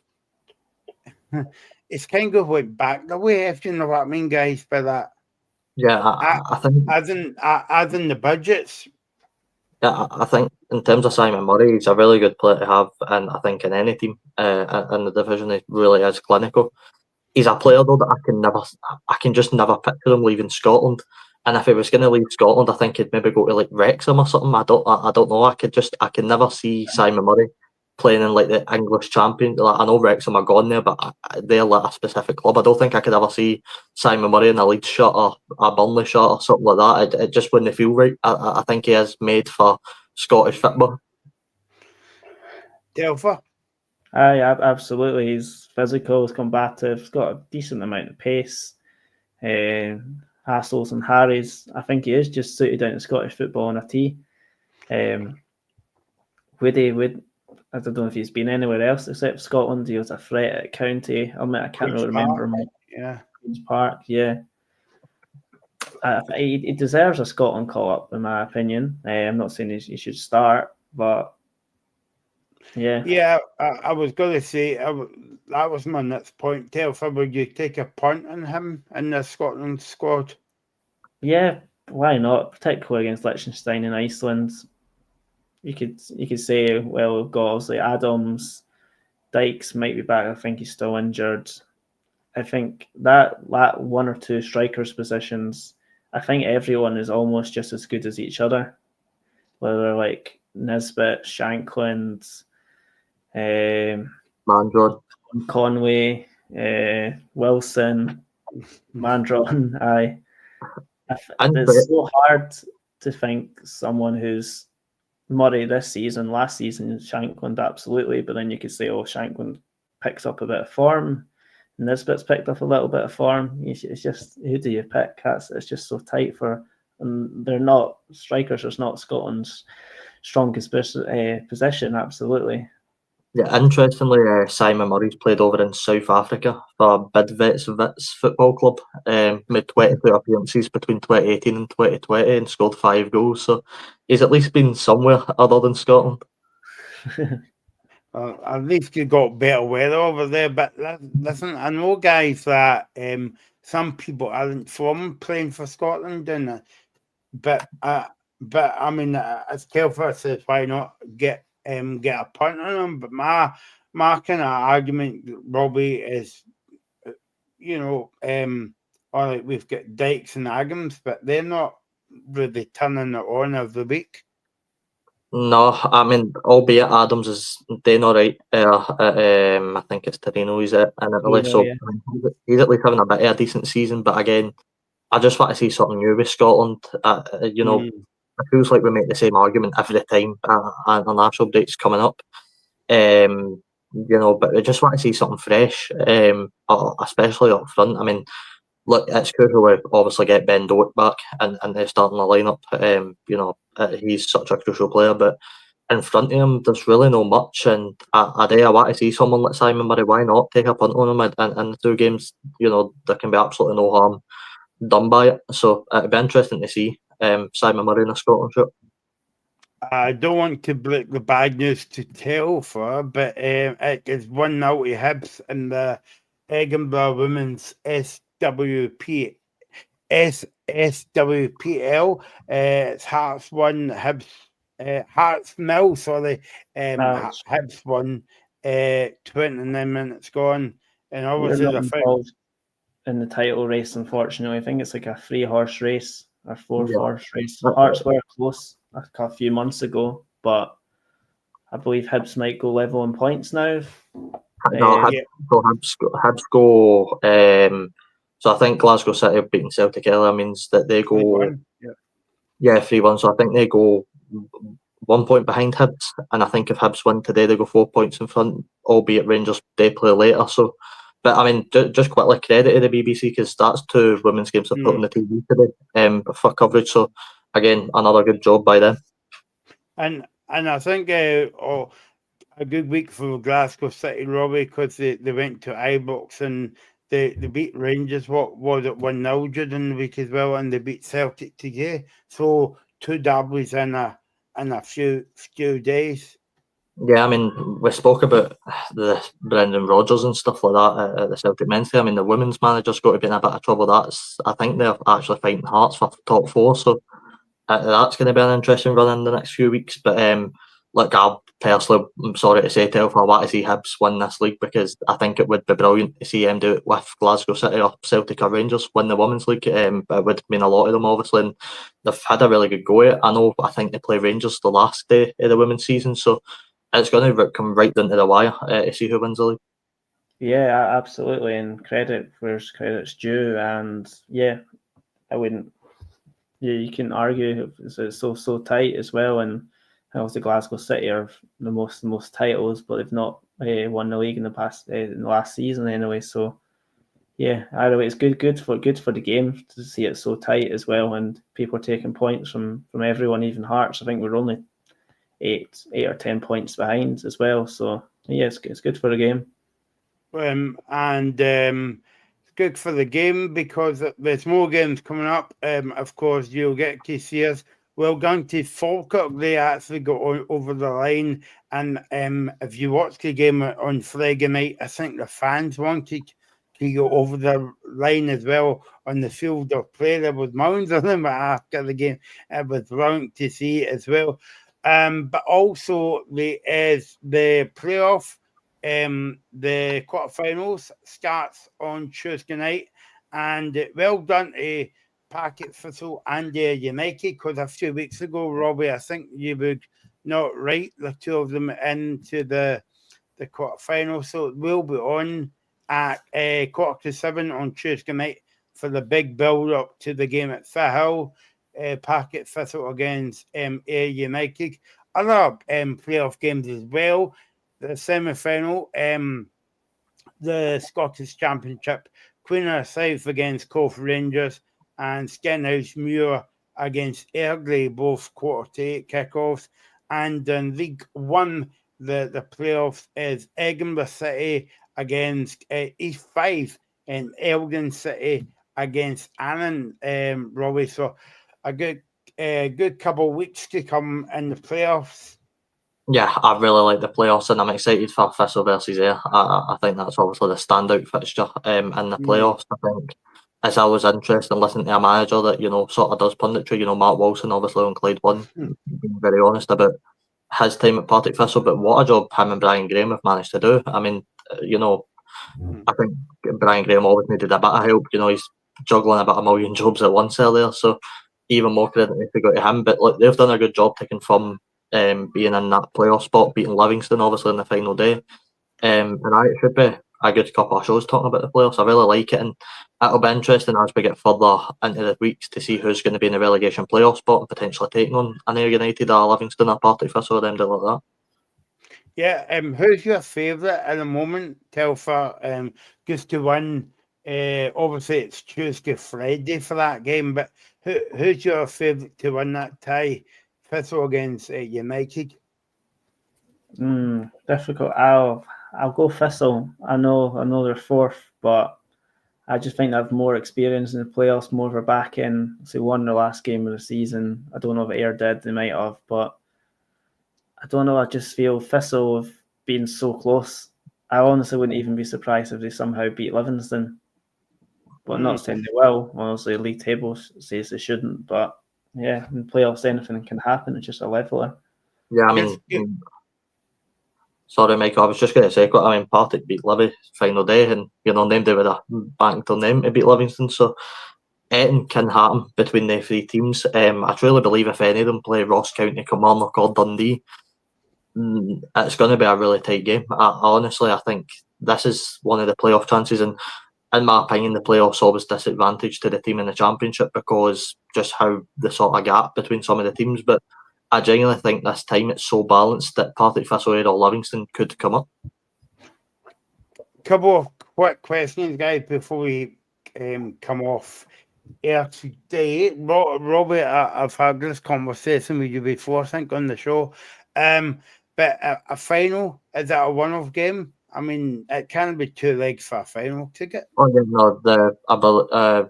went back the way, if you know what I mean, guys. By that, Yeah, I think. as in the budgets. Yeah, I think in terms of Simon Murray, he's a really good player to have, and I think in any team in the division, he really is clinical. He's a player though that I can just never picture him leaving Scotland. And if he was going to leave Scotland, I think he'd maybe go to like Wrexham or something. I don't know. I can never see Simon Murray playing in like the English champion. Like, I know Wrexham are gone there, but they're like a specific club. I don't think I could ever see Simon Murray in a Leeds shirt or a Burnley shirt or something like that. It just wouldn't feel right. I think he is made for Scottish football. Telfer. Aye, absolutely. He's physical, he's combative, he's got a decent amount of pace. Hassles and harries. I think he is just suited down to Scottish football on a tee. I don't know if he's been anywhere else except Scotland. He was a threat at County. I can't really remember. Yeah. Queen's Park, yeah. He deserves a Scotland call-up, in my opinion. I'm not saying he should start, but yeah. Yeah, I was going to say, that was my next point. Telfer, would you take a punt on him in the Scotland squad? Yeah, why not? Particularly against Liechtenstein and Iceland. You could say, well, we've got obviously Adams, Dykes might be back. I think he's still injured. I think that one or two strikers positions, I think everyone is almost just as good as each other. Whether like Nisbet, Shankland, Mandron, Conway, Wilson, Mandron. It's so hard to think someone who's Murray this season, last season, Shankland, absolutely. But then you could say, oh, Shankland picks up a bit of form. Nisbet's picked up a little bit of form. It's just, who do you pick? It's just so tight and they're not, strikers are not Scotland's strongest position, absolutely. Yeah, interestingly, Simon Murray's played over in South Africa for Bidvets Football Club. Made 22 appearances between 2018 and 2020 and scored 5 goals. So he's at least been somewhere other than Scotland. At least you got better weather over there. But listen, I know, guys, that some people aren't from playing for Scotland, and but I mean, as Telfer says, why not get a punt on them? But my kind of argument, Robbie, is, all right, we've got Dykes and Adams, but they're not really turning it on every week. No, I mean, albeit Adams is doing all right. I think it's Torino he's at in Italy, so yeah. He's at least having a bit of a decent season. But again, I just want to see something new with Scotland. It feels like we make the same argument every time a national break's coming up. But we just want to see something fresh, especially up front. I mean, look, it's crucial we obviously get Ben Doak back and they're starting the lineup. He's such a crucial player, but in front of him, there's really no much. And I want to see someone like Simon Murray. Why not take a punt on him? And in the 2 games, there can be absolutely no harm done by it. So it'd be interesting to see Simon Murray in a Scotland shirt. I don't want to break the bad news to Telfer, but it is 1-0 to Hibs in the Edinburgh Women's SWPL. It's Hearts 1, Hibs, Hearts 0, sorry. Hibs 1, 29 minutes gone. And obviously the involved in the title race, unfortunately. I think it's like a 3-horse race or 4-horse race. Hearts were close a few months ago, but I believe Hibs might go level in points now. Hibs go. So I think Glasgow City have beaten Celtic earlier, means that they go 3-1. So I think they go 1 point behind Hibs, and I think if Hibs win today, they go 4 points in front. Albeit Rangers they play later, so But I mean, just quickly, credit to the BBC, because that's 2 women's games they've put on the TV today for coverage. So again, another good job by them. And I think a good week for Glasgow City, Robbie, because they went to Ibrox and they beat Rangers. What was it, 1-0 during the week as well, and they beat Celtic today. So 2 derbies in a few days. Yeah, I mean, we spoke about the Brendan Rodgers and stuff like that at the Celtic men's team. I mean, the women's manager's got to be in a bit of trouble. I think they're actually fighting Hearts for top 4, so that's going to be an interesting run in the next few weeks. But look, I'm sorry to say, Telfer, I want to see Hibs win this league, because I think it would be brilliant to see them do it with Glasgow City or Celtic or Rangers win the women's league. It would mean a lot of them, obviously, and they've had a really good go at it. I think they play Rangers the last day of the women's season, so it's going to come right down to the wire to see who wins the league. Yeah, absolutely, and credit where credit's due. And yeah, I wouldn't. Yeah, you can argue it's so tight as well, and obviously Glasgow City are the most titles, but they've not won the league in the last season anyway. So yeah, either way, it's good for the game to see it so tight as well, and people are taking points from everyone, even Hearts. I think we're only 8 or 10 points behind as well. So yeah, it's good for the game. It's good for the game because there's more games coming up. Of course, you'll get to see us. Well done to Falkirk. They actually got over the line. And if you watch the game on Friday night, I think the fans wanted to go over the line as well on the field of play. There was mounds of them after the game. It was brilliant to see as well. But also there is the playoff. The quarterfinals starts on Tuesday night, and well done to Packet Thistle and United, because a few weeks ago, Robbie, I think you would not write the 2 of them into the quarterfinals, so it will be on at 7:15 on Tuesday night for the big build up to the game at Fairhill. Packet Thistle against Ayr United. Other playoff games as well. The semi-final, the Scottish Championship, Queen of the South against Cove Rangers, and Stenhouse Muir against Airdrie, both 7:45 kickoffs. And in League One, the playoffs is Edinburgh City against East Fife, and Elgin City against Annan, Robbie. So a good couple of weeks to come in the playoffs. Yeah, I really like the playoffs, and I'm excited for Thistle versus Ayr. I think that's obviously the standout fixture in the playoffs. I think it's always interesting listening to a manager that, sort of does punditry. Mark Wilson, obviously, on Clyde One, being very honest about his time at Partick Thistle, but what a job him and Brian Graham have managed to do. I mean, I think Brian Graham always needed a bit of help. He's juggling about a million jobs at once there, so even more credit to go to him. But look, they've done a good job taking from being in that playoff spot, beating Livingston obviously in the final day, and it should be a good couple of shows talking about the playoffs. I really like it, and it'll be interesting as we get further into the weeks to see who's going to be in the relegation playoff spot and potentially taking on an Ayr United or Livingston or Partick Thistle or them like that. Yeah, who's your favourite at the moment, Telfer? Just to win, obviously it's Tuesday, Friday for that game, but who's your favourite to win that tie? Thistle against United. Difficult. I'll go Thistle. I know they're 4th, but I just think they have more experience in the playoffs, more of a back end. They won the last game of the season. I don't know if Ayr did. They might have, but I don't know. I just feel Thistle have been so close. I honestly wouldn't even be surprised if they somehow beat Livingston. But not saying they will. Honestly, league table says they shouldn't, but yeah, in playoffs, anything can happen. It's just a leveler. Yeah, I mean, sorry, Michael, I was just going to say, Partick beat Livy final day, and them they would have banked till them to beat Livingston. So anything can happen between the 3 teams. I truly believe if any of them play Ross County, Kilmarnock or Dundee, it's going to be a really tight game. Honestly, I think this is one of the playoff chances, and in my opinion, the playoffs always disadvantage to the team in the Championship because just how the sort of gap between some of the teams. But I genuinely think this time it's so balanced that Partick Thistle or Livingston could come up. Couple of quick questions, guys, before we come off air today. Robbie, I've had this conversation with you before, I think, on the show. But a final, is that a one-off game? I mean, it can be 2 legs for a final ticket. Oh yeah, no,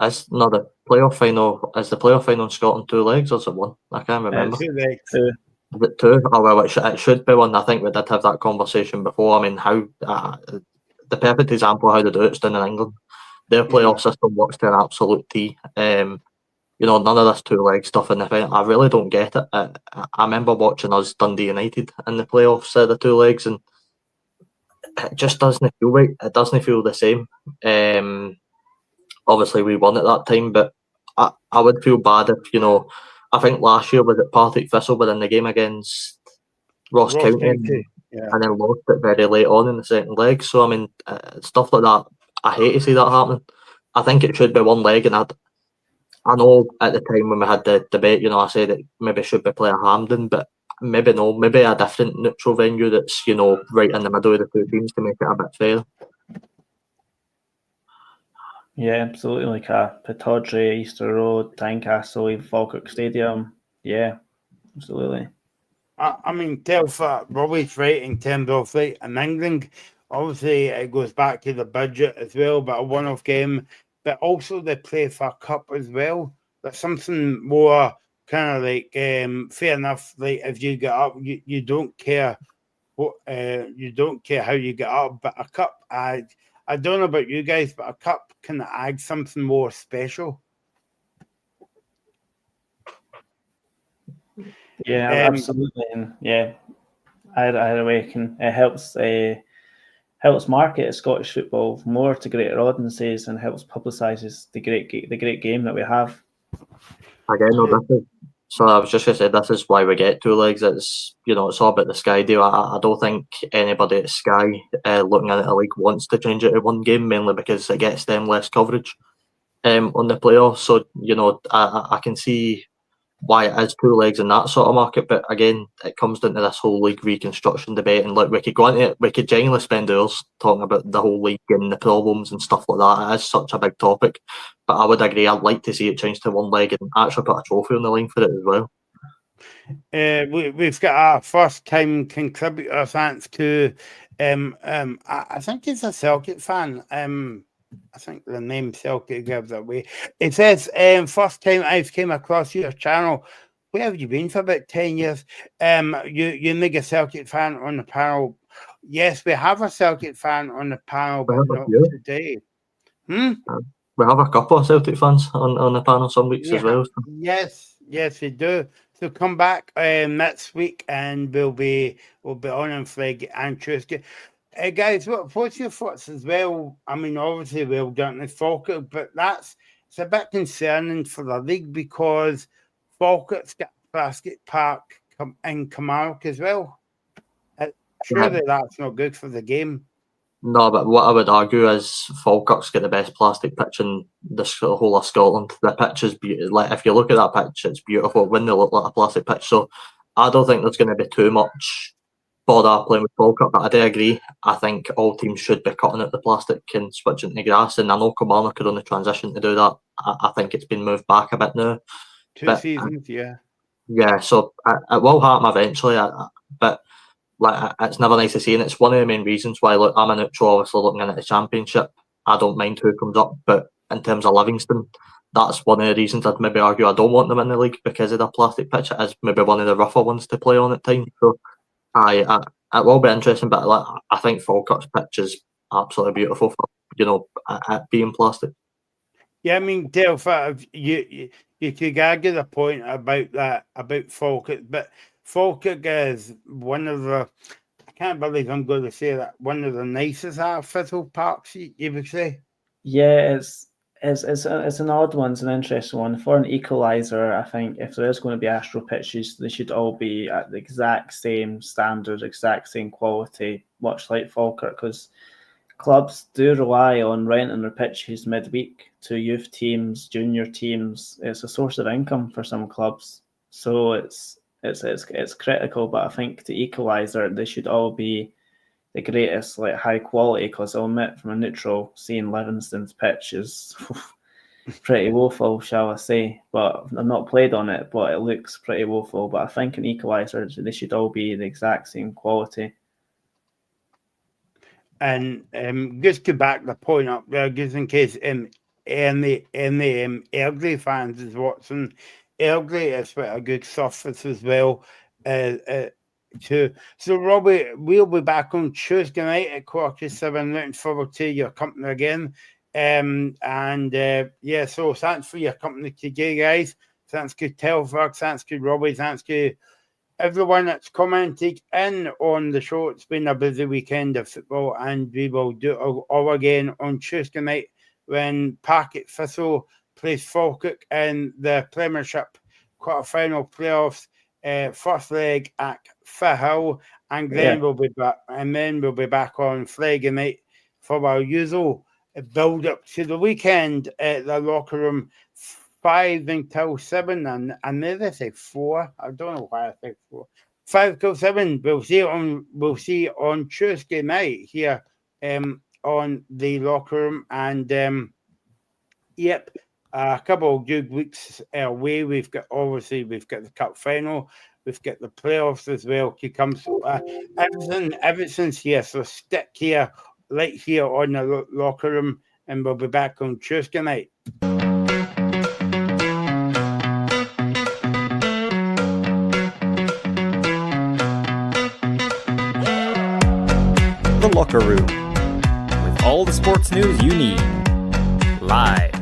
it's not the playoff final. Is the playoff final in Scotland 2 legs or is it 1? I can't remember. 2 legs. Is it 2? Oh well, it should be 1. I think we did have that conversation before. I mean, how the perfect example of how they do it's done in England. Their playoff system works to an absolute T. You know, none of this 2 leg stuff in the final. I really don't get it. I remember watching us Dundee United in the playoffs the 2 legs, and it just doesn't feel right. It doesn't feel the same. Obviously, we won at that time, but I would feel bad if, you know, I think last year was at Partick Thistle within the game against Ross County, and then lost it very late on in the second leg. So, I mean, stuff like that, I hate to see that happening. I think it should be 1 leg, and I know at the time when we had the debate, you know, I said it maybe should be played at Hampden, but maybe no, maybe a different neutral venue that's, you know, right in the middle of the 2 teams to make it a bit fair. Yeah, absolutely. Like Pittodrie, Easter Road, Tynecastle, even Falkirk Stadium. Yeah, absolutely. I mean, Telfer, Robbie's right in terms of, like, in England, obviously it goes back to the budget as well, but a one-off game, but also they play for a cup as well. There's something more kind of like, fair enough, like if you get up, you don't care what, you don't care how you get up, but a cup, I don't know about you guys, but a cup can add something more special. Yeah, absolutely, and yeah, either way, it helps market Scottish football more to greater audiences and helps publicises the great game that we have. Again, no, this is, so I was just going to say, this is why we get 2 legs. It's, you know, it's all about the Sky deal. I don't think anybody at Sky looking at it a league wants to change it to 1 game, mainly because it gets them less coverage on the playoffs. So, you know, I can see why it is 2 legs in that sort of market, but again, it comes down to this whole league reconstruction debate, and look, we could go into it, we could genuinely spend hours talking about the whole league and the problems and stuff like that. It is such a big topic, but I would agree, I'd like to see it change to 1 leg and actually put a trophy on the line for it as well. We've got our first time contributor, thanks to I think he's a Celtic fan. I think the name Celtic gives it away. It says, first time I've came across your channel. Where have you been for about 10 years? You make a Celtic fan on the panel. Yes, we have a Celtic fan on the panel, but not today. We have a couple of Celtic fans on the panel some weeks as well. So. Yes, we do. So come back next week, and we'll be on Friday and Tuesday. Guys, what's your thoughts as well? I mean, obviously we'll get into Falkirk, but it's a bit concerning for the league because Falkirk's got Basket Park in Kilmarnock as well. Surely that's not good for the game. No, but what I would argue is Falkirk's got the best plastic pitch in the whole of Scotland. The pitch is beautiful. Like, if you look at that pitch, it's beautiful. It wouldn't look like a plastic pitch. So I don't think there's going to be too much bother playing with Falkirk, but I do agree. I think all teams should be cutting out the plastic and switching to grass. And I know Kilmarnock are on the transition to do that. I think it's been moved back a bit now. 2 seasons, yeah. Yeah, so it will happen eventually. But like, it's never nice to see, and it's one of the main reasons why, look, I'm a neutral, obviously looking at the Championship. I don't mind who comes up, but in terms of Livingston, that's one of the reasons I'd maybe argue I don't want them in the league, because of the plastic pitch. It is maybe one of the rougher ones to play on at times. So it will be interesting, but like, I think Falkirk's pitch is absolutely beautiful for, you know, at being plastic. Yeah, I mean, Telfer, you could argue the point about Falkirk, but Falkirk is one of the, I can't believe I'm going to say that, one of the nicest artificial parks, you would say. Yeah, it's an odd one. It's an interesting one. For an equaliser, I think if there is going to be astro pitches, they should all be at the exact same standard, exact same quality, much like Falkirk, because clubs do rely on renting their pitches midweek to youth teams, junior teams. It's a source of income for some clubs, so it's critical. But I think to equaliser, they should all be the greatest like high quality, because I'll admit from a neutral, seeing Livingston's pitch is pretty woeful, shall I say. But I've not played on it, but it looks pretty woeful. But I think an equaliser, they should all be the exact same quality. And just to back the point up there, just in case any Airdrie fans is watching, Airdrie is quite a good surface as well. So Robbie, we'll be back on Tuesday night at 7:15. Looking forward to your company again. So thanks for your company today, guys. Thanks to Telford, thanks to Robbie, thanks to everyone that's commented in on the show. It's been a busy weekend of football, and we will do it all again on Tuesday night when Parket Thistle plays Falkirk in the Premiership quarter-final playoffs. First leg at Firhill, and then we'll be back. And then we'll be back on Friday night for our usual build up to the weekend at the locker room. 5 until 7, and then they say 4. I don't know why I think 4. 5 till 7. We'll see on Tuesday night here on the locker room, and a couple of good weeks away. We've got the cup final, we've got the playoffs as well to come. So everything's here. So stick here, right here on the locker room, and we'll be back on Tuesday night. The Locker Room, with all the sports news you need, live